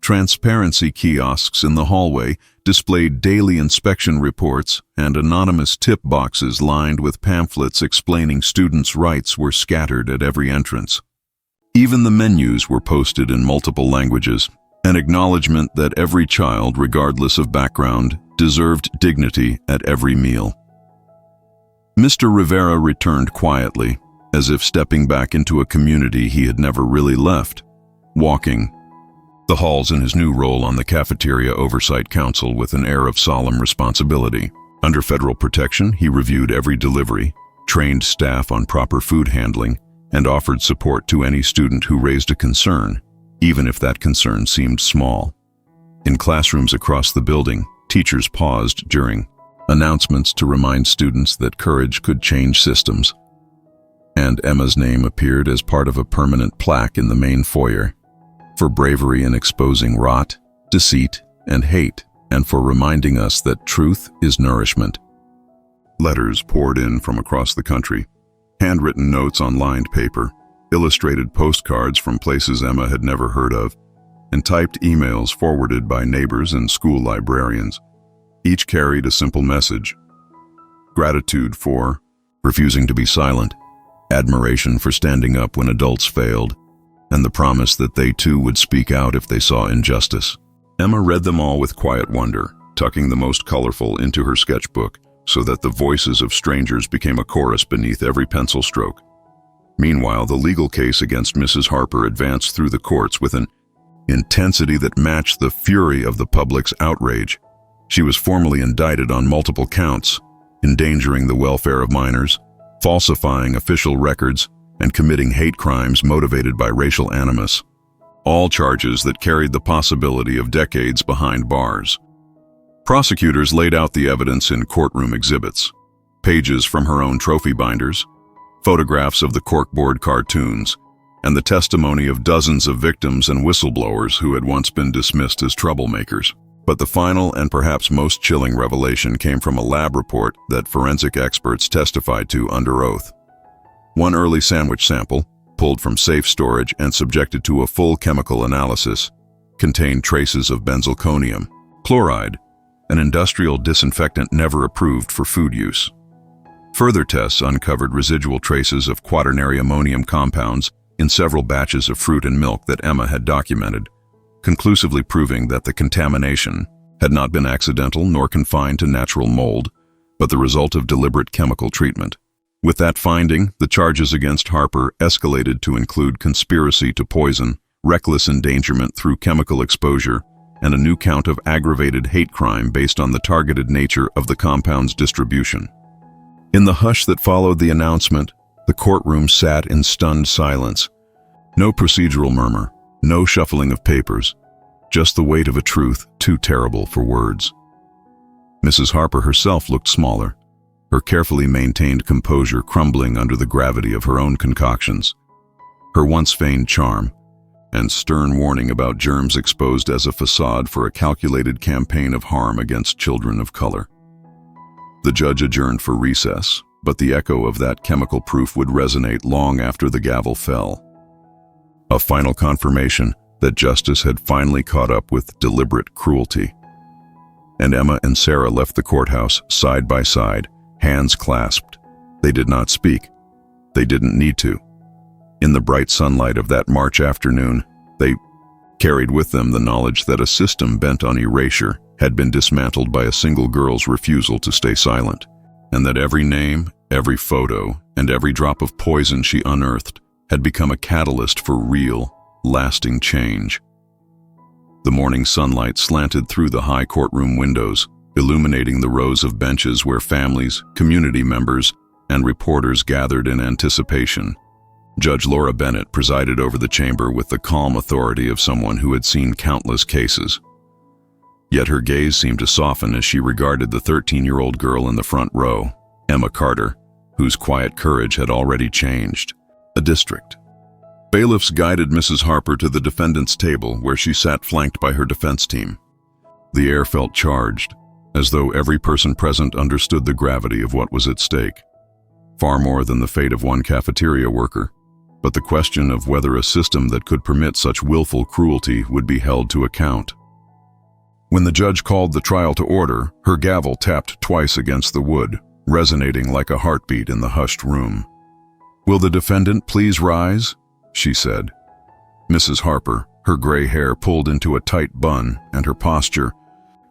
Transparency kiosks in the hallway displayed daily inspection reports, and anonymous tip boxes lined with pamphlets explaining students' rights were scattered at every entrance. Even the menus were posted in multiple languages, an acknowledgement that every child, regardless of background, deserved dignity at every meal. Mr. Rivera returned quietly, as if stepping back into a community he had never really left, walking the halls in his new role on the Cafeteria Oversight Council with an air of solemn responsibility. Under federal protection, he reviewed every delivery, trained staff on proper food handling, and offered support to any student who raised a concern, even if that concern seemed small. In classrooms across the building, teachers paused during announcements to remind students that courage could change systems. And Emma's name appeared as part of a permanent plaque in the main foyer, for bravery in exposing rot, deceit, and hate, and for reminding us that truth is nourishment. Letters poured in from across the country, handwritten notes on lined paper, illustrated postcards from places Emma had never heard of, and typed emails forwarded by neighbors and school librarians. Each carried a simple message: gratitude for refusing to be silent, admiration for standing up when adults failed, and the promise that they too would speak out if they saw injustice. Emma read them all with quiet wonder, tucking the most colorful into her sketchbook so that the voices of strangers became a chorus beneath every pencil stroke. Meanwhile, the legal case against Mrs. Harper advanced through the courts with an intensity that matched the fury of the public's outrage. She was formally indicted on multiple counts, endangering the welfare of minors, falsifying official records, and committing hate crimes motivated by racial animus, all charges that carried the possibility of decades behind bars. Prosecutors laid out the evidence in courtroom exhibits: pages from her own trophy binders, photographs of the corkboard cartoons, and the testimony of dozens of victims and whistleblowers who had once been dismissed as troublemakers. But the final and perhaps most chilling revelation came from a lab report that forensic experts testified to under oath. One early sandwich sample, pulled from safe storage and subjected to a full chemical analysis, contained traces of benzalkonium chloride, an industrial disinfectant never approved for food use. Further tests uncovered residual traces of quaternary ammonium compounds in several batches of fruit and milk that Emma had documented, conclusively proving that the contamination had not been accidental nor confined to natural mold, but the result of deliberate chemical treatment. With that finding, the charges against Harper escalated to include conspiracy to poison, reckless endangerment through chemical exposure, and a new count of aggravated hate crime based on the targeted nature of the compound's distribution. In the hush that followed the announcement, the courtroom sat in stunned silence. No procedural murmur, no shuffling of papers, just the weight of a truth too terrible for words. Mrs. Harper herself looked smaller, her carefully maintained composure crumbling under the gravity of her own concoctions. Her once feigned charm and stern warning about germs exposed as a facade for a calculated campaign of harm against children of color. The judge adjourned for recess, but the echo of that chemical proof would resonate long after the gavel fell. A final confirmation that justice had finally caught up with deliberate cruelty. And Emma and Sarah left the courthouse side by side, hands clasped. They did not speak. They didn't need to. In the bright sunlight of that March afternoon, they carried with them the knowledge that a system bent on erasure had been dismantled by a single girl's refusal to stay silent, and that every name, every photo, and every drop of poison she unearthed had become a catalyst for real, lasting change. The morning sunlight slanted through the high courtroom windows, illuminating the rows of benches where families, community members, and reporters gathered in anticipation. Judge Laura Bennett presided over the chamber with the calm authority of someone who had seen countless cases. Yet her gaze seemed to soften as she regarded the 13-year-old girl in the front row, Emma Carter, whose quiet courage had already changed a district. Bailiffs guided Mrs. Harper to the defendant's table, where she sat flanked by her defense team. The air felt charged, as though every person present understood the gravity of what was at stake. Far more than the fate of one cafeteria worker, but the question of whether a system that could permit such willful cruelty would be held to account. When the judge called the trial to order, her gavel tapped twice against the wood, resonating like a heartbeat in the hushed room. "Will the defendant please rise?" she said. Mrs. Harper, her gray hair pulled into a tight bun and her posture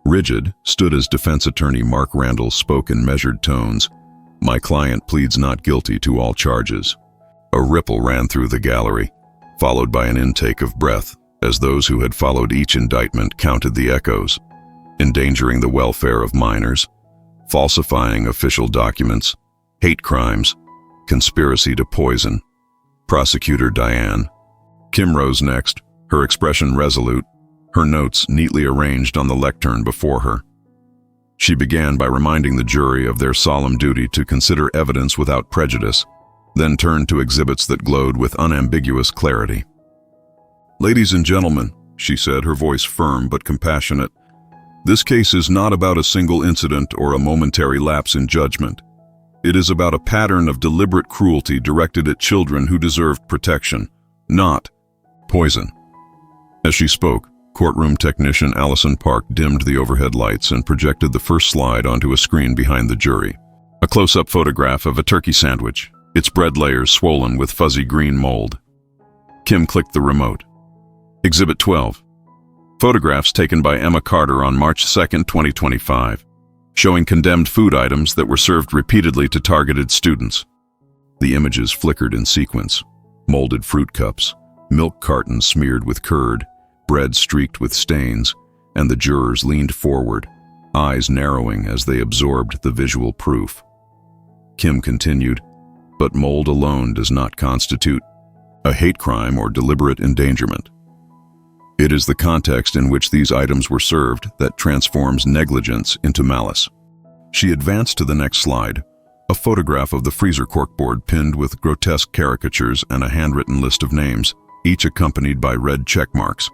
rigid, stood as defense attorney Mark Randall spoke in measured tones. "My client pleads not guilty to all charges." A ripple ran through the gallery, followed by an intake of breath, as those who had followed each indictment counted the echoes. Endangering the welfare of minors, falsifying official documents, hate crimes, conspiracy to poison. Prosecutor Diane. Kim rose next, her expression resolute, her notes neatly arranged on the lectern before her. She began by reminding the jury of their solemn duty to consider evidence without prejudice, then turned to exhibits that glowed with unambiguous clarity. "Ladies and gentlemen," she said, her voice firm but compassionate, "this case is not about a single incident or a momentary lapse in judgment. It is about a pattern of deliberate cruelty directed at children who deserved protection, not poison." As she spoke, courtroom technician Allison Park dimmed the overhead lights and projected the first slide onto a screen behind the jury. A close-up photograph of a turkey sandwich, its bread layers swollen with fuzzy green mold. Kim clicked the remote. Exhibit 12. Photographs taken by Emma Carter on March 2, 2025. Showing condemned food items that were served repeatedly to targeted students. The images flickered in sequence: molded fruit cups, milk cartons smeared with curd, bread streaked with stains, and the jurors leaned forward, eyes narrowing as they absorbed the visual proof. Kim continued, "But mold alone does not constitute a hate crime or deliberate endangerment. It is the context in which these items were served that transforms negligence into malice." She advanced to the next slide, a photograph of the freezer corkboard pinned with grotesque caricatures and a handwritten list of names, each accompanied by red check marks.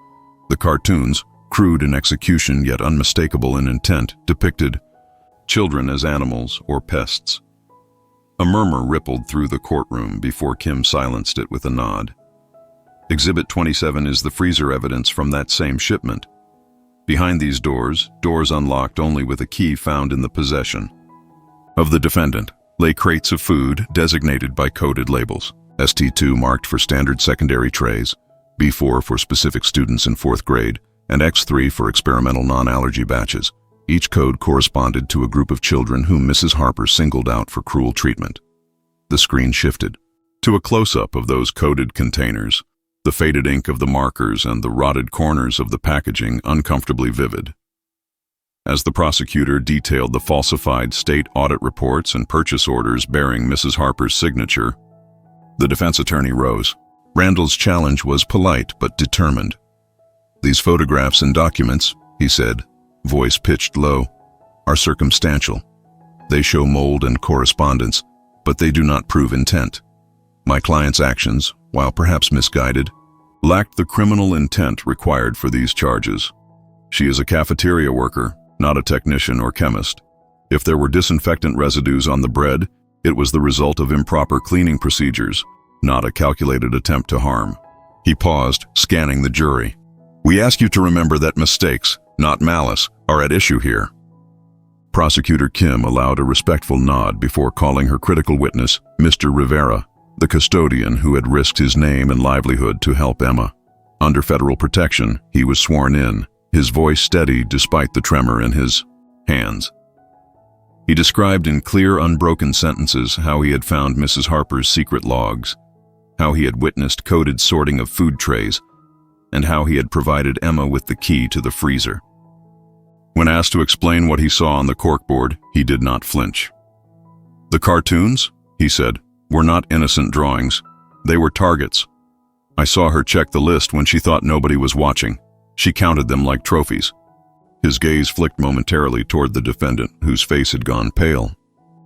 The cartoons, crude in execution yet unmistakable in intent, depicted children as animals or pests. A murmur rippled through the courtroom before Kim silenced it with a nod. Exhibit 27 is the freezer evidence from that same shipment. Behind these doors unlocked only with a key found in the possession of the defendant, lay crates of food designated by coded labels. ST2 marked for standard secondary trays, B4 for specific students in 4th grade, and X3 for experimental non-allergy batches. Each code corresponded to a group of children whom Mrs. Harper singled out for cruel treatment. The screen shifted to a close-up of those coded containers, the faded ink of the markers and the rotted corners of the packaging uncomfortably vivid. as the prosecutor detailed the falsified state audit reports and purchase orders bearing Mrs. Harper's signature. The defense attorney rose. Randall's challenge was polite but determined. "These photographs and documents," he said, voice pitched low, "are circumstantial. They show mold and correspondence, but they do not prove intent. My client's actions, while perhaps misguided, lacked the criminal intent required for these charges. She is a cafeteria worker, not a technician or chemist. If there were disinfectant residues on the bread, it was the result of improper cleaning procedures, not a calculated attempt to harm." He paused, scanning the jury. "We ask you to remember that mistakes, not malice, are at issue here." Prosecutor Kim allowed a respectful nod before calling her critical witness, Mr. Rivera, the custodian who had risked his name and livelihood to help Emma. Under federal protection, he was sworn in, his voice steady despite the tremor in his hands. He described in clear, unbroken sentences how he had found Mrs. Harper's secret logs, how he had witnessed coded sorting of food trays, and how he had provided Emma with the key to the freezer. When asked to explain what he saw on the corkboard, he did not flinch. "The cartoons," he said, "were not innocent drawings. They were targets. I saw her check the list when she thought nobody was watching. She counted them like trophies." His gaze flicked momentarily toward the defendant, whose face had gone pale.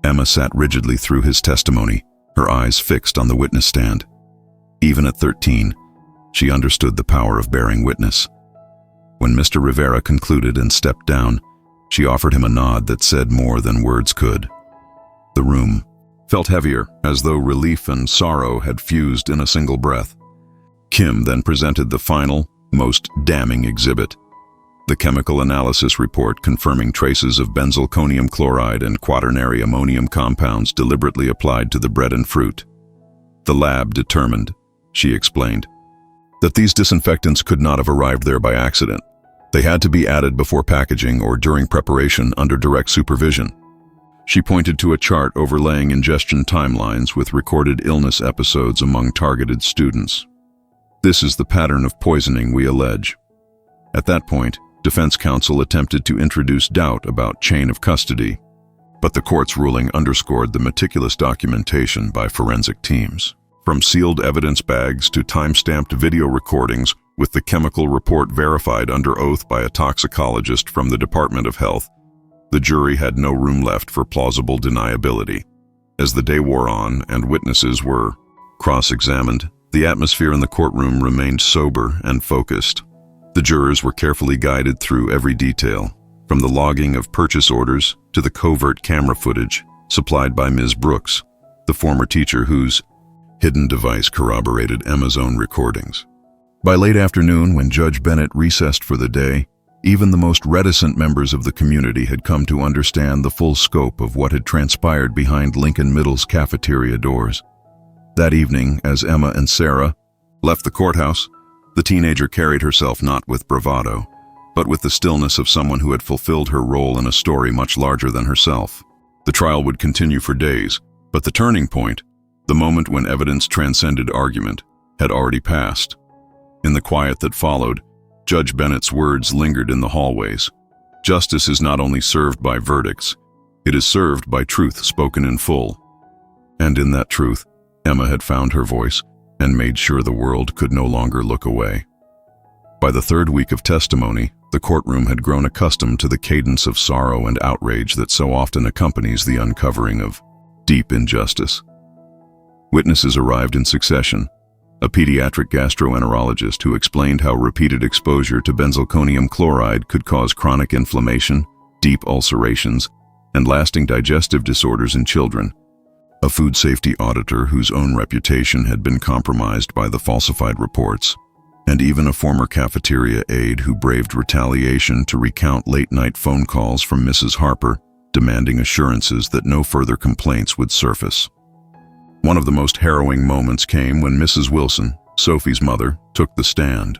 Emma sat rigidly through his testimony, her eyes fixed on the witness stand. Even at 13, she understood the power of bearing witness. When Mr. Rivera concluded and stepped down, she offered him a nod that said more than words could. The room felt heavier, as though relief and sorrow had fused in a single breath. Kim then presented the final, most damning exhibit, the chemical analysis report confirming traces of benzalkonium chloride and quaternary ammonium compounds deliberately applied to the bread and fruit. "The lab determined," she explained, "that these disinfectants could not have arrived there by accident. They had to be added before packaging or during preparation under direct supervision." She pointed to a chart overlaying ingestion timelines with recorded illness episodes among targeted students. "This is the pattern of poisoning we allege." At that point, defense counsel attempted to introduce doubt about chain of custody, but the court's ruling underscored the meticulous documentation by forensic teams. From sealed evidence bags to time-stamped video recordings with the chemical report verified under oath by a toxicologist from the Department of Health, the jury had no room left for plausible deniability. As the day wore on and witnesses were cross-examined, the atmosphere in the courtroom remained sober and focused. The jurors were carefully guided through every detail, from the logging of purchase orders to the covert camera footage supplied by Ms. Brooks, the former teacher whose hidden device corroborated Emma's own recordings. By late afternoon, when Judge Bennett recessed for the day, even the most reticent members of the community had come to understand the full scope of what had transpired behind Lincoln Middle's cafeteria doors. That evening, as Emma and Sarah left the courthouse, the teenager carried herself not with bravado, but with the stillness of someone who had fulfilled her role in a story much larger than herself. The trial would continue for days, but the turning point, the moment when evidence transcended argument, had already passed. In the quiet that followed, Judge Bennett's words lingered in the hallways. Justice is not only served by verdicts, it is served by truth spoken in full. And in that truth, Emma had found her voice and made sure the world could no longer look away. By the third week of testimony, the courtroom had grown accustomed to the cadence of sorrow and outrage that so often accompanies the uncovering of deep injustice. Witnesses arrived in succession. A pediatric gastroenterologist who explained how repeated exposure to benzalkonium chloride could cause chronic inflammation, deep ulcerations, and lasting digestive disorders in children. A food safety auditor whose own reputation had been compromised by the falsified reports, and even a former cafeteria aide who braved retaliation to recount late-night phone calls from Mrs. Harper, demanding assurances that no further complaints would surface. One of the most harrowing moments came when Mrs. Wilson, Sophie's mother, took the stand.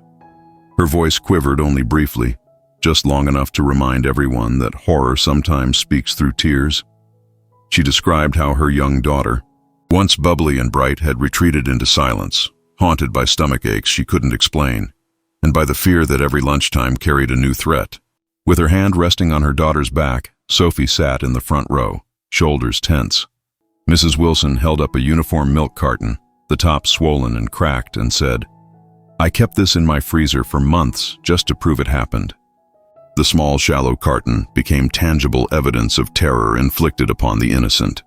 Her voice quivered only briefly, just long enough to remind everyone that horror sometimes speaks through tears. She described how her young daughter, once bubbly and bright, had retreated into silence, haunted by stomach aches she couldn't explain, and by the fear that every lunchtime carried a new threat. With her hand resting on her daughter's back, Sophie sat in the front row, shoulders tense. Mrs. Wilson held up a uniform milk carton, the top swollen and cracked, and said, "I kept this in my freezer for months just to prove it happened." The small, shallow carton became tangible evidence of terror inflicted upon the innocent.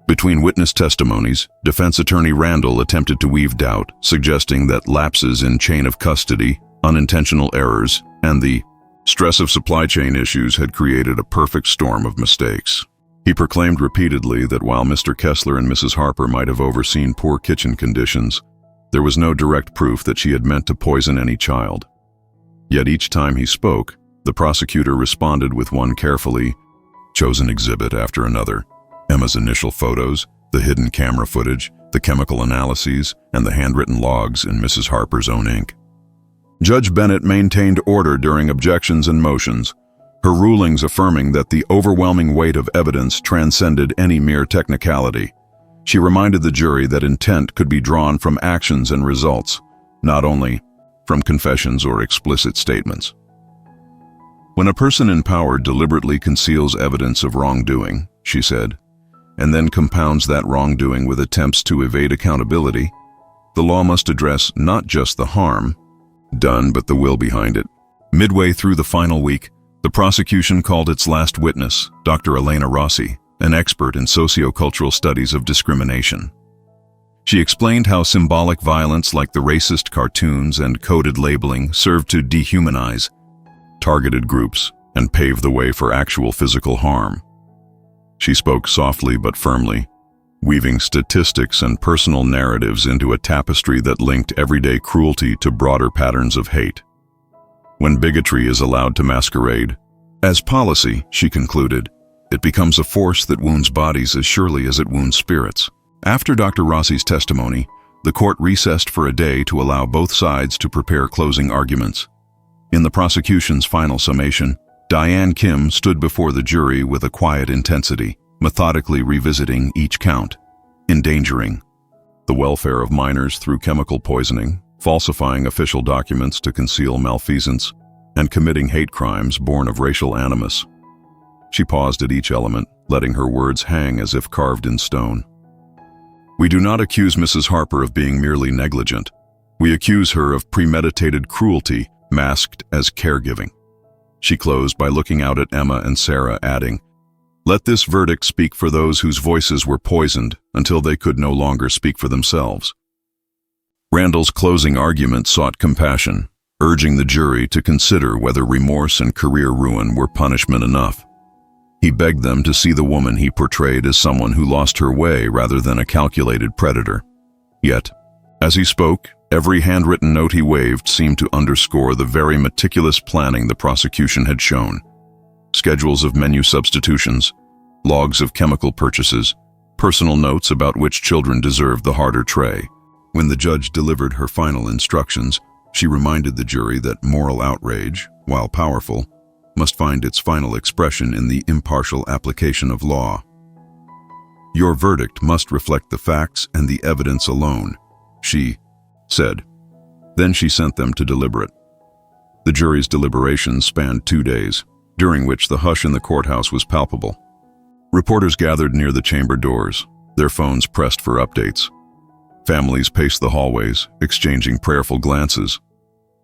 Between witness testimonies, defense attorney Randall attempted to weave doubt, suggesting that lapses in chain of custody, unintentional errors, and the stress of supply chain issues had created a perfect storm of mistakes. He proclaimed repeatedly that while Mr. Kessler and Mrs. Harper might have overseen poor kitchen conditions, there was no direct proof that she had meant to poison any child. Yet each time he spoke, the prosecutor responded with one carefully chosen exhibit after another: Emma's initial photos, the hidden camera footage, the chemical analyses, and the handwritten logs in Mrs. Harper's own ink. Judge Bennett maintained order during objections and motions, her rulings affirming that the overwhelming weight of evidence transcended any mere technicality. She reminded the jury that intent could be drawn from actions and results, not only from confessions or explicit statements. "When a person in power deliberately conceals evidence of wrongdoing," she said, "and then compounds that wrongdoing with attempts to evade accountability, the law must address not just the harm done, but the will behind it." Midway through the final week, the prosecution called its last witness, Dr. Elena Rossi, an expert in sociocultural studies of discrimination. She explained how symbolic violence like the racist cartoons and coded labeling served to dehumanize targeted groups and pave the way for actual physical harm. She spoke softly but firmly, weaving statistics and personal narratives into a tapestry that linked everyday cruelty to broader patterns of hate. When bigotry is allowed to masquerade as policy, she concluded, it becomes a force that wounds bodies as surely as it wounds spirits. After Dr. Rossi's testimony, the court recessed for a day to allow both sides to prepare closing arguments. In the prosecution's final summation, Diane Kim stood before the jury with a quiet intensity, methodically revisiting each count: endangering the welfare of minors through chemical poisoning, falsifying official documents to conceal malfeasance, and committing hate crimes born of racial animus. She paused at each element, letting her words hang as if carved in stone. "We do not accuse Mrs. Harper of being merely negligent. We accuse her of premeditated cruelty masked as caregiving." She closed by looking out at Emma and Sarah, adding, "Let this verdict speak for those whose voices were poisoned until they could no longer speak for themselves." Randall's closing argument sought compassion, urging the jury to consider whether remorse and career ruin were punishment enough. He begged them to see the woman he portrayed as someone who lost her way rather than a calculated predator. Yet, as he spoke, every handwritten note he waved seemed to underscore the very meticulous planning the prosecution had shown. Schedules of menu substitutions, logs of chemical purchases, personal notes about which children deserved the harder tray. When the judge delivered her final instructions, she reminded the jury that moral outrage, while powerful, must find its final expression in the impartial application of law. "Your verdict must reflect the facts and the evidence alone," she said. Then she sent them to deliberate. The jury's deliberations spanned 2 days, during which the hush in the courthouse was palpable. Reporters gathered near the chamber doors, their phones pressed for updates. Families paced the hallways, exchanging prayerful glances.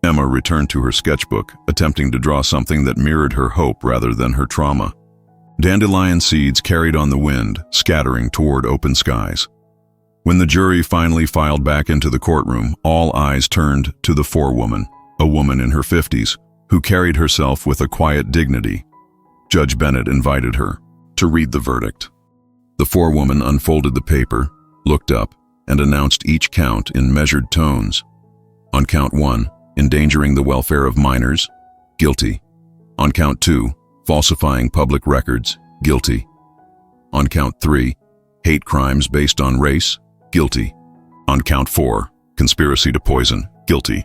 Emma returned to her sketchbook, attempting to draw something that mirrored her hope rather than her trauma. Dandelion seeds carried on the wind, scattering toward open skies. When the jury finally filed back into the courtroom, all eyes turned to the forewoman, a woman in her 50s, who carried herself with a quiet dignity. Judge Bennett invited her to read the verdict. The forewoman unfolded the paper, looked up, and announced each count in measured tones. On count 1, endangering the welfare of minors, guilty. On count 2, falsifying public records, guilty. On count 3, hate crimes based on race, guilty. On count 4, conspiracy to poison, guilty.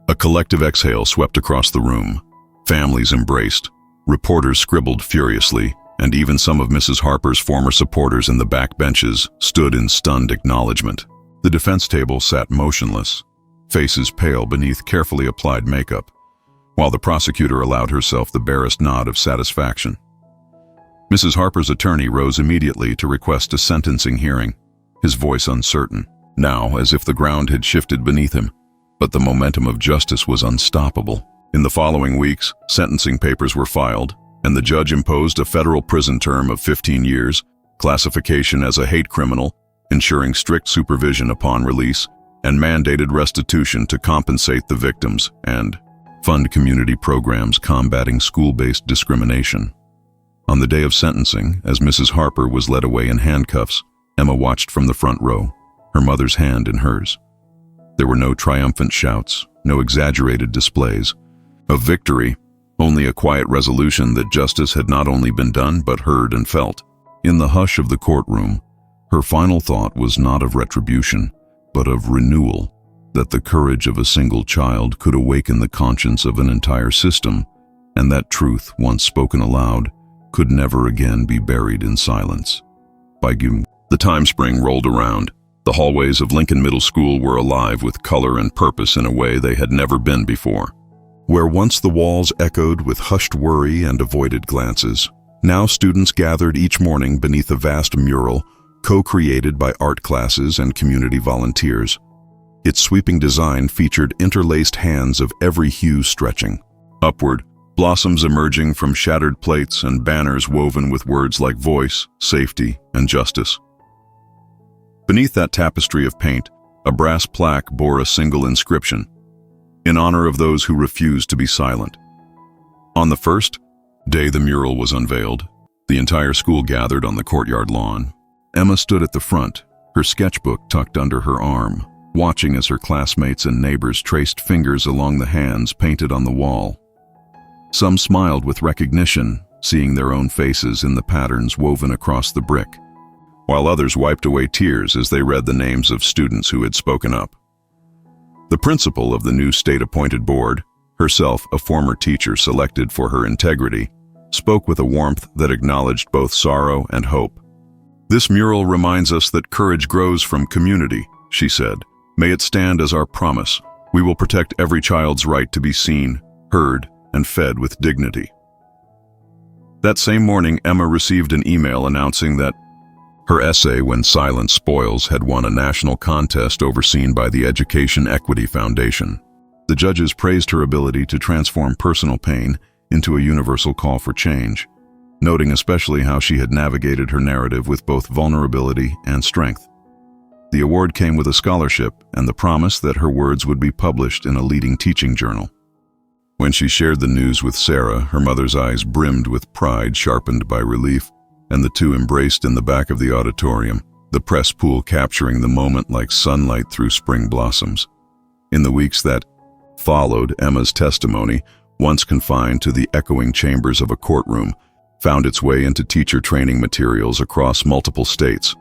A collective exhale swept across the room. Families embraced. Reporters scribbled furiously, and even some of Mrs. Harper's former supporters in the back benches stood in stunned acknowledgement. The defense table sat motionless, faces pale beneath carefully applied makeup. while the prosecutor allowed herself the barest nod of satisfaction. Mrs. Harper's attorney rose immediately to request a sentencing hearing, his voice uncertain, now as if the ground had shifted beneath him. But the momentum of justice was unstoppable. In the following weeks, sentencing papers were filed, and the judge imposed a federal prison term of 15 years, classification as a hate criminal, ensuring strict supervision upon release, and mandated restitution to compensate the victims and fund community programs combating school-based discrimination. On the day of sentencing, as Mrs. Harper was led away in handcuffs, Emma watched from the front row, her mother's hand in hers. There were no triumphant shouts, no exaggerated displays of victory, only a quiet resolution that justice had not only been done but heard and felt. In the hush of the courtroom, her final thought was not of retribution, but of renewal, that the courage of a single child could awaken the conscience of an entire system, and that truth, once spoken aloud, could never again be buried in silence. The time spring rolled around. The hallways of Lincoln Middle School were alive with color and purpose in a way they had never been before. Where once the walls echoed with hushed worry and avoided glances, now students gathered each morning beneath a vast mural co-created by art classes and community volunteers. Its sweeping design featured interlaced hands of every hue stretching upward, blossoms emerging from shattered plates and banners woven with words like voice, safety, and justice. Beneath that tapestry of paint, a brass plaque bore a single inscription, in honor of those who refused to be silent. On the first day the mural was unveiled, the entire school gathered on the courtyard lawn. Emma stood at the front, her sketchbook tucked under her arm, watching as her classmates and neighbors traced fingers along the hands painted on the wall. Some smiled with recognition, seeing their own faces in the patterns woven across the brick, while others wiped away tears as they read the names of students who had spoken up. The principal of the new state-appointed board, herself a former teacher selected for her integrity, spoke with a warmth that acknowledged both sorrow and hope. "This mural reminds us that courage grows from community," she said. "May it stand as our promise. We will protect every child's right to be seen, heard, and fed with dignity." That same morning, Emma received an email announcing that her essay, "When Silence Spoils," had won a national contest overseen by the Education Equity Foundation. The judges praised her ability to transform personal pain into a universal call for change, noting especially how she had navigated her narrative with both vulnerability and strength. The award came with a scholarship and the promise that her words would be published in a leading teaching journal. When she shared the news with Sarah, her mother's eyes brimmed with pride sharpened by relief, and the two embraced in the back of the auditorium, the press pool capturing the moment like sunlight through spring blossoms. In the weeks that followed, Emma's testimony, once confined to the echoing chambers of a courtroom, found its way into teacher training materials across multiple states.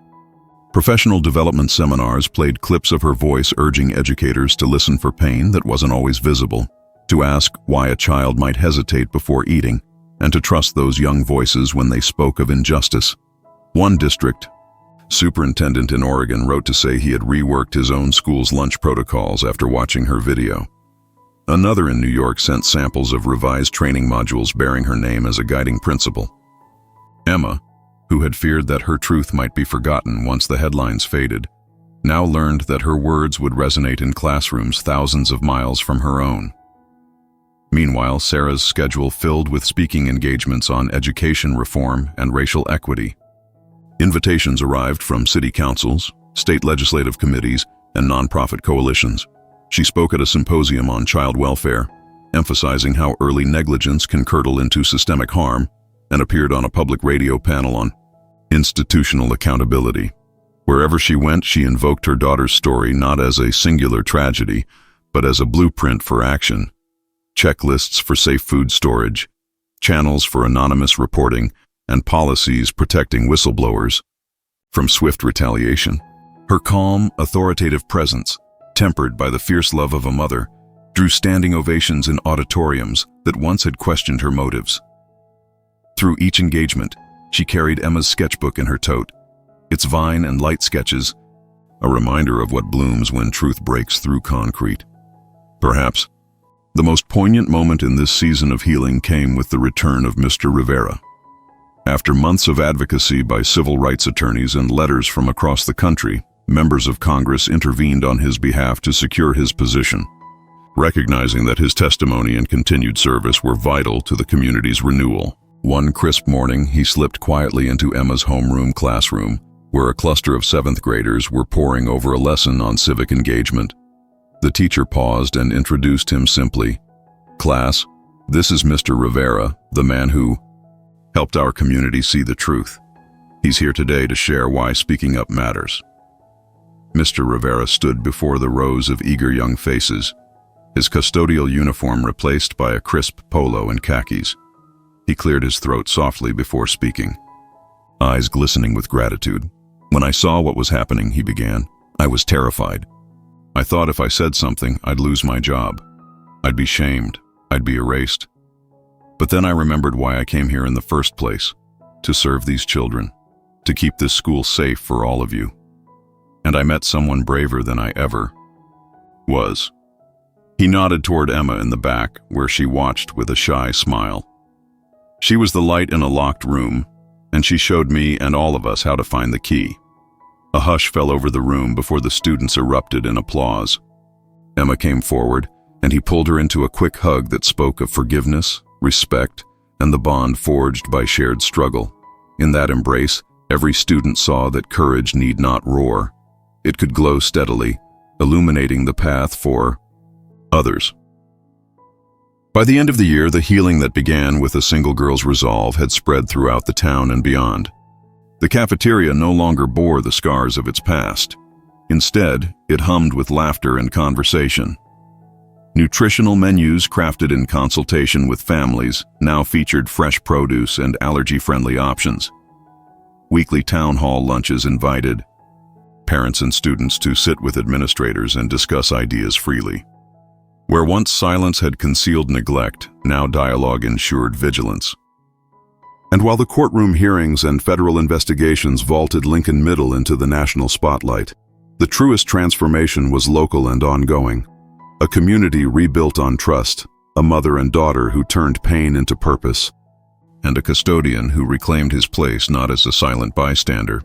Professional development seminars played clips of her voice urging educators to listen for pain that wasn't always visible, to ask why a child might hesitate before eating, and to trust those young voices when they spoke of injustice. One district superintendent in Oregon wrote to say he had reworked his own school's lunch protocols after watching her video. Another in New York sent samples of revised training modules bearing her name as a guiding principle. Emma, who had feared that her truth might be forgotten once the headlines faded, now learned that her words would resonate in classrooms thousands of miles from her own. Meanwhile, Sarah's schedule filled with speaking engagements on education reform and racial equity. Invitations arrived from city councils, state legislative committees, and nonprofit coalitions. She spoke at a symposium on child welfare, emphasizing how early negligence can curdle into systemic harm, and appeared on a public radio panel on institutional accountability. Wherever she went, she invoked her daughter's story not as a singular tragedy, but as a blueprint for action. Checklists for safe food storage, channels for anonymous reporting, and policies protecting whistleblowers from swift retaliation. Her calm, authoritative presence, tempered by the fierce love of a mother, drew standing ovations in auditoriums that once had questioned her motives. Through each engagement, she carried Emma's sketchbook in her tote, its vine and light sketches, a reminder of what blooms when truth breaks through concrete. Perhaps The most poignant moment in this season of healing came with the return of Mr. Rivera. After months of advocacy by civil rights attorneys and letters from across the country, members of Congress intervened on his behalf to secure his position. Recognizing that his testimony and continued service were vital to the community's renewal, one crisp morning he slipped quietly into Emma's homeroom classroom, where a cluster of seventh graders were poring over a lesson on civic engagement. The teacher paused and introduced him simply. "Class, this is Mr. Rivera, the man who helped our community see the truth. He's here today to share why speaking up matters." Mr. Rivera stood before the rows of eager young faces, his custodial uniform replaced by a crisp polo and khakis. He cleared his throat softly before speaking, eyes glistening with gratitude. "When I saw what was happening," he began, "I was terrified. I thought if I said something, I'd lose my job. I'd be shamed. I'd be erased. But then I remembered why I came here in the first place, to serve these children, to keep this school safe for all of you. And I met someone braver than I ever was." He nodded toward Emma in the back, where she watched with a shy smile. She was the light in a locked room, and she showed me and all of us how to find the key. A hush fell over the room before the students erupted in applause. Emma came forward, and he pulled her into a quick hug that spoke of forgiveness, respect, and the bond forged by shared struggle. In that embrace, every student saw that courage need not roar. It could glow steadily, illuminating the path for others. By the end of the year, the healing that began with a single girl's resolve had spread throughout the town and beyond. The cafeteria no longer bore the scars of its past. Instead, it hummed with laughter and conversation. Nutritional menus crafted in consultation with families now featured fresh produce and allergy-friendly options. Weekly town hall lunches invited parents and students to sit with administrators and discuss ideas freely. Where once silence had concealed neglect, now dialogue ensured vigilance. And while the courtroom hearings and federal investigations vaulted Lincoln Middle into the national spotlight, the truest transformation was local and ongoing. A community rebuilt on trust, a mother and daughter who turned pain into purpose, and a custodian who reclaimed his place not as a silent bystander,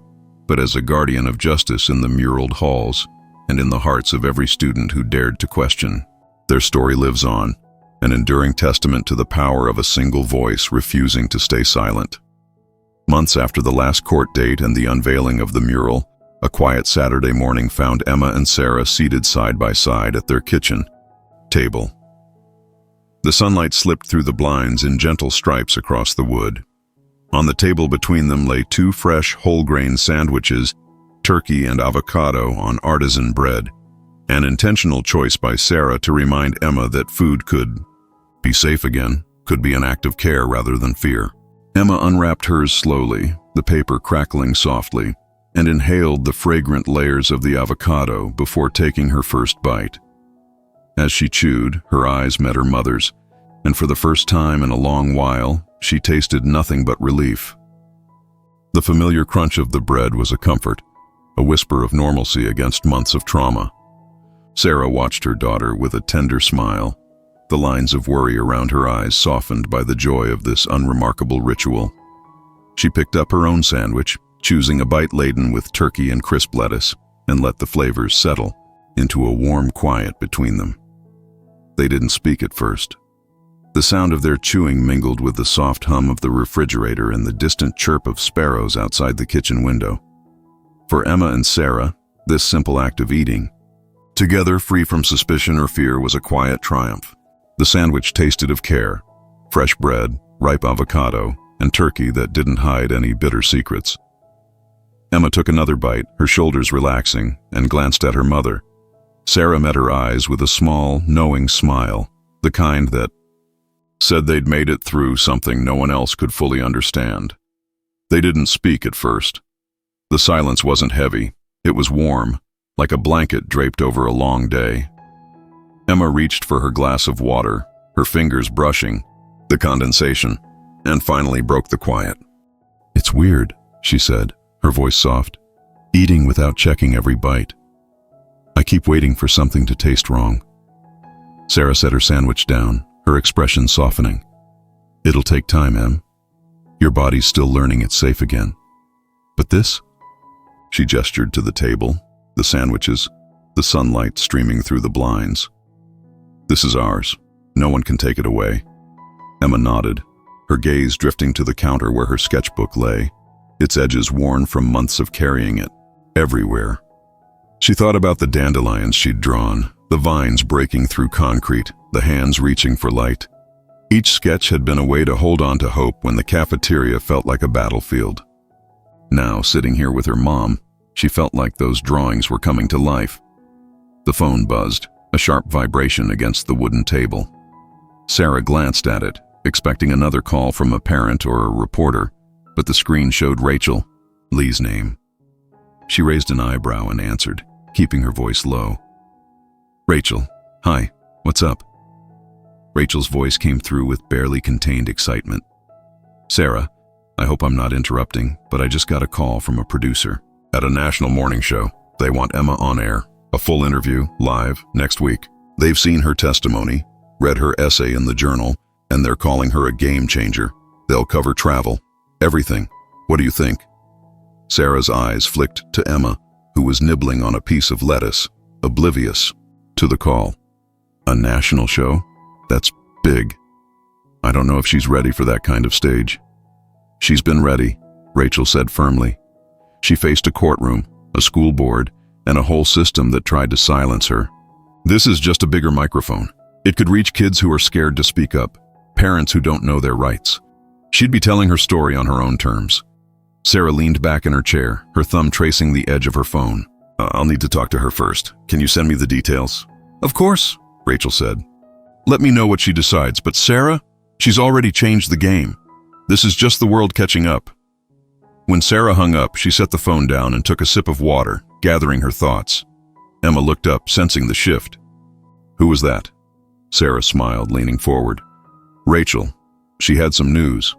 but as a guardian of justice in the muraled halls and in the hearts of every student who dared to question. Their story lives on, an enduring testament to the power of a single voice refusing to stay silent. Months after the last court date and the unveiling of the mural, a quiet Saturday morning found Emma and Sarah seated side by side at their kitchen table. The sunlight slipped through the blinds in gentle stripes across the wood. On the table between them lay two fresh whole-grain sandwiches, turkey and avocado on artisan bread. An intentional choice by Sarah to remind Emma that food could be safe again, could be an act of care rather than fear. Emma unwrapped hers slowly, the paper crackling softly, and inhaled the fragrant layers of the avocado before taking her first bite. As she chewed, her eyes met her mother's, and for the first time in a long while, she tasted nothing but relief. The familiar crunch of the bread was a comfort, a whisper of normalcy against months of trauma. Sarah watched her daughter with a tender smile, the lines of worry around her eyes softened by the joy of this unremarkable ritual. She picked up her own sandwich, choosing a bite laden with turkey and crisp lettuce, and let the flavors settle into a warm quiet between them. They didn't speak at first. The sound of their chewing mingled with the soft hum of the refrigerator and the distant chirp of sparrows outside the kitchen window. For Emma and Sarah, this simple act of eating, together free from suspicion or fear, was a quiet triumph. The sandwich tasted of care, fresh bread, ripe avocado, and turkey that didn't hide any bitter secrets. Emma took another bite, her shoulders relaxing, and glanced at her mother. Sarah met her eyes with a small, knowing smile, the kind that said they'd made it through something no one else could fully understand. They didn't speak at first. The silence wasn't heavy. It was warm, like a blanket draped over a long day. Emma reached for her glass of water, her fingers brushing the condensation, and finally broke the quiet. "It's weird," she said, her voice soft, "eating without checking every bite. I keep waiting for something to taste wrong." Sarah set her sandwich down, her expression softening. It'll take time, Em. Your body's still learning it's safe again. But this? She gestured to the table, the sandwiches, the sunlight streaming through the blinds. This is ours. No one can take it away. Emma nodded, her gaze drifting to the counter where her sketchbook lay, its edges worn from months of carrying it, everywhere. She thought about the dandelions she'd drawn, the vines breaking through concrete, the hands reaching for light. Each sketch had been a way to hold on to hope when the cafeteria felt like a battlefield. Now, sitting here with her mom, she felt like those drawings were coming to life. The phone buzzed, a sharp vibration against the wooden table. Sarah glanced at it, expecting another call from a parent or a reporter, but the screen showed Rachel, Lee's name. She raised an eyebrow and answered, keeping her voice low. Rachel, hi, what's up? Rachel's voice came through with barely contained excitement. Sarah, I hope I'm not interrupting, but I just got a call from a producer. At a national morning show, they want Emma on air. A full interview, live, next week. They've seen her testimony, read her essay in the journal, and they're calling her a game changer. They'll cover travel, everything. What do you think? Sarah's eyes flicked to Emma, who was nibbling on a piece of lettuce, oblivious to the call. A national show? That's big. I don't know if she's ready for that kind of stage. She's been ready, Rachel said firmly. She faced a courtroom, a school board, and a whole system that tried to silence her. This is just a bigger microphone. It could reach kids who are scared to speak up, parents who don't know their rights. She'd be telling her story on her own terms. Sarah leaned back in her chair, her thumb tracing the edge of her phone. I'll need to talk to her first. Can you send me the details? Of course, Rachel said. Let me know what she decides, but Sarah, she's already changed the game. This is just the world catching up. When Sarah hung up, she set the phone down and took a sip of water, gathering her thoughts. Emma looked up, sensing the shift. Who was that? Sarah smiled, leaning forward. Rachel. She had some news.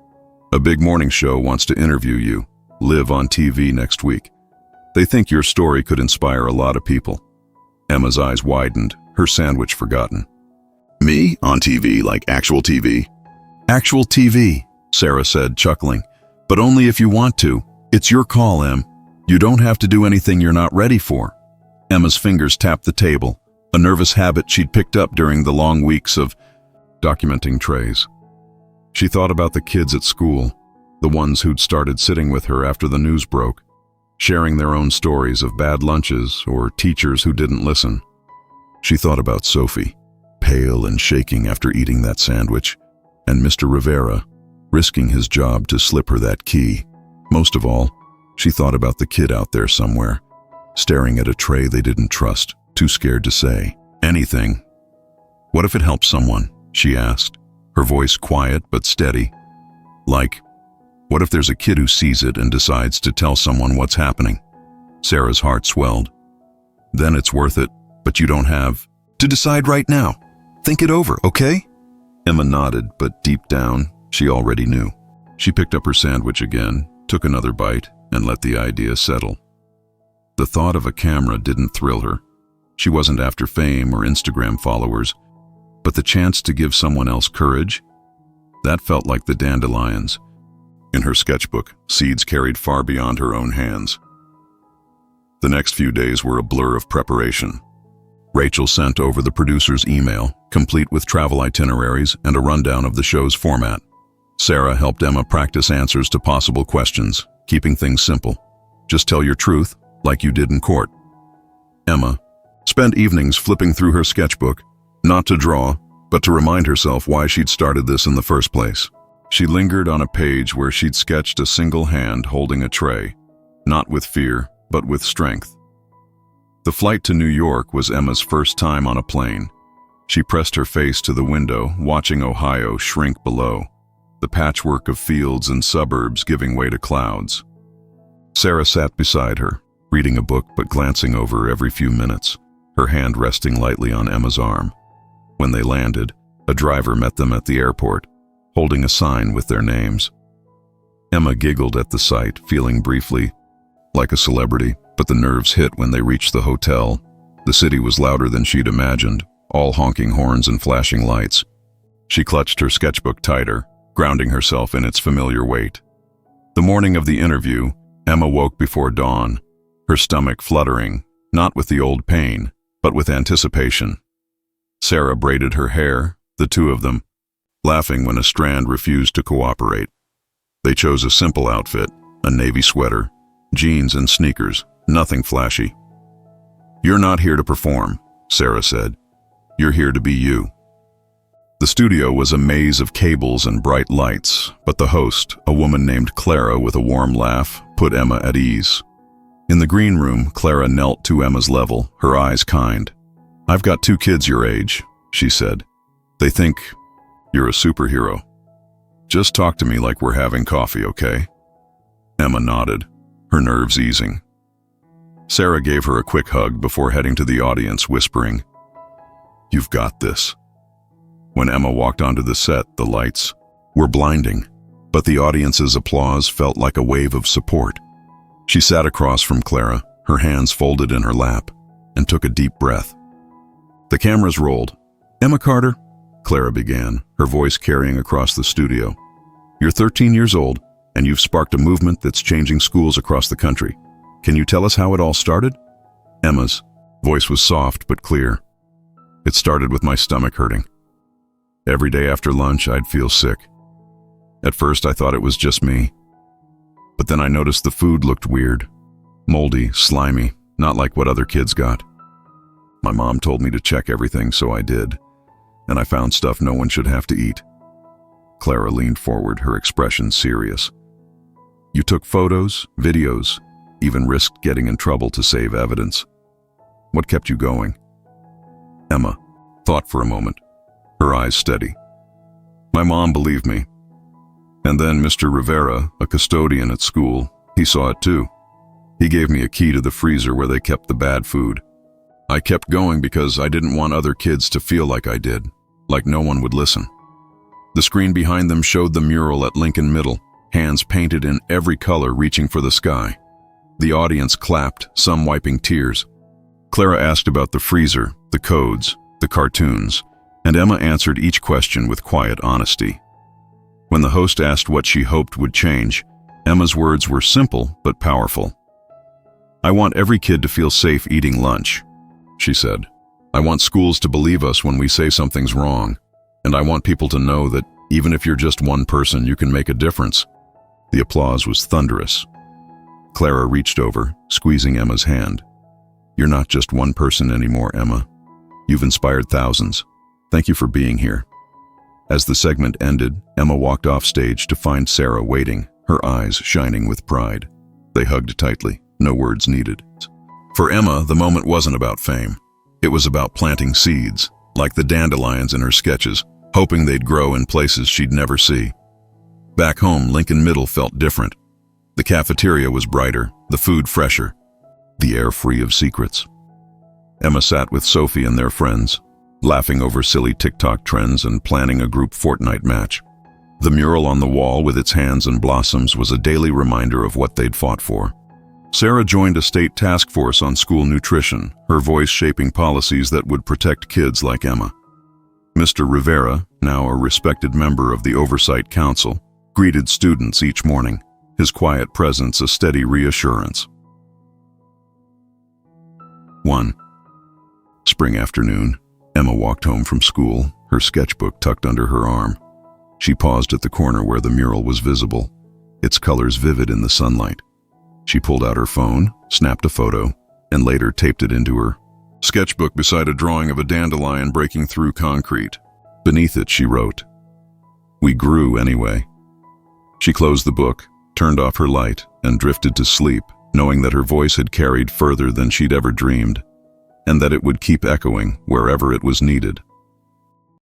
A big morning show wants to interview you, live on TV next week. They think your story could inspire a lot of people. Emma's eyes widened, her sandwich forgotten. Me? On TV, like actual TV? Actual TV, Sarah said, chuckling. But only if you want to. It's your call, Em. You don't have to do anything you're not ready for. Emma's fingers tapped the table, a nervous habit she'd picked up during the long weeks of documenting trays. She thought about the kids at school, the ones who'd started sitting with her after the news broke, sharing their own stories of bad lunches or teachers who didn't listen. She thought about Sophie, pale and shaking after eating that sandwich, and Mr. Rivera, risking his job to slip her that key. Most of all, she thought about the kid out there somewhere, staring at a tray they didn't trust, too scared to say anything. What if it helped someone? She asked, her voice quiet but steady. Like, what if there's a kid who sees it and decides to tell someone what's happening? Sarah's heart swelled. Then it's worth it, but you don't have to decide right now. Think it over, okay? Emma nodded, but deep down, she already knew. She picked up her sandwich again, took another bite, and let the idea settle. The thought of a camera didn't thrill her. She wasn't after fame or Instagram followers, but the chance to give someone else courage? That felt like the dandelions. In her sketchbook, seeds carried far beyond her own hands. The next few days were a blur of preparation. Rachel sent over the producer's email, complete with travel itineraries and a rundown of the show's format. Sarah helped Emma practice answers to possible questions, keeping things simple. Just tell your truth, like you did in court. Emma spent evenings flipping through her sketchbook, not to draw, but to remind herself why she'd started this in the first place. She lingered on a page where she'd sketched a single hand holding a tray, not with fear, but with strength. The flight to New York was Emma's first time on a plane. She pressed her face to the window, watching Ohio shrink below, the patchwork of fields and suburbs giving way to clouds. Sarah sat beside her, reading a book but glancing over every few minutes, her hand resting lightly on Emma's arm. When they landed, a driver met them at the airport, holding a sign with their names. Emma giggled at the sight, feeling briefly like a celebrity, but the nerves hit when they reached the hotel. The city was louder than she'd imagined, all honking horns and flashing lights. She clutched her sketchbook tighter, grounding herself in its familiar weight. The morning of the interview, Emma woke before dawn, her stomach fluttering, not with the old pain, but with anticipation. Sarah braided her hair, the two of them, laughing when a strand refused to cooperate. They chose a simple outfit, a navy sweater, jeans and sneakers, nothing flashy. "You're not here to perform," Sarah said. "You're here to be you." The studio was a maze of cables and bright lights, but the host, a woman named Clara with a warm laugh, put Emma at ease. In the green room, Clara knelt to Emma's level, her eyes kind. "I've got 2 kids your age," she said. "They think you're a superhero. Just talk to me like we're having coffee, okay?" Emma nodded, her nerves easing. Sarah gave her a quick hug before heading to the audience, whispering, "You've got this." When Emma walked onto the set, the lights were blinding, but the audience's applause felt like a wave of support. She sat across from Clara, her hands folded in her lap, and took a deep breath. The cameras rolled. "Emma Carter," Clara began, her voice carrying across the studio. "You're 13 years old, and you've sparked a movement that's changing schools across the country. Can you tell us how it all started?" Emma's voice was soft but clear. "It started with my stomach hurting. Every day after lunch, I'd feel sick. At first, I thought it was just me. But then I noticed the food looked weird, moldy, slimy, not like what other kids got. My mom told me to check everything, so I did, and I found stuff no one should have to eat." Clara leaned forward, her expression serious. "You took photos, videos, even risked getting in trouble to save evidence. What kept you going?" Emma thought for a moment, her eyes steady. "My mom believed me. And then Mr. Rivera, a custodian at school, he saw it too. He gave me a key to the freezer where they kept the bad food. I kept going because I didn't want other kids to feel like I did, like no one would listen." The screen behind them showed the mural at Lincoln Middle, hands painted in every color reaching for the sky. The audience clapped, some wiping tears. Clara asked about the freezer, the codes, the cartoons, and Emma answered each question with quiet honesty. When the host asked what she hoped would change, Emma's words were simple but powerful. "I want every kid to feel safe eating lunch," she said. "I want schools to believe us when we say something's wrong, and I want people to know that even if you're just one person, you can make a difference." The applause was thunderous. Clara reached over, squeezing Emma's hand. "You're not just one person anymore, Emma. You've inspired thousands. Thank you for being here." As the segment ended, Emma walked off stage to find Sarah waiting, her eyes shining with pride. They hugged tightly, no words needed. For Emma, the moment wasn't about fame. It was about planting seeds, like the dandelions in her sketches, hoping they'd grow in places she'd never see. Back home, Lincoln Middle felt different. The cafeteria was brighter, the food fresher, the air free of secrets. Emma sat with Sophie and their friends, laughing over silly TikTok trends and planning a group Fortnite match. The mural on the wall with its hands and blossoms was a daily reminder of what they'd fought for. Sarah joined a state task force on school nutrition, her voice shaping policies that would protect kids like Emma. Mr. Rivera, now a respected member of the Oversight Council, greeted students each morning, his quiet presence a steady reassurance. 1. Spring afternoon. Emma walked home from school, her sketchbook tucked under her arm. She paused at the corner where the mural was visible, its colors vivid in the sunlight. She pulled out her phone, snapped a photo, and later taped it into her sketchbook beside a drawing of a dandelion breaking through concrete. Beneath it, she wrote, "We grew anyway." She closed the book, turned off her light, and drifted to sleep, knowing that her voice had carried further than she'd ever dreamed, and that it would keep echoing wherever it was needed.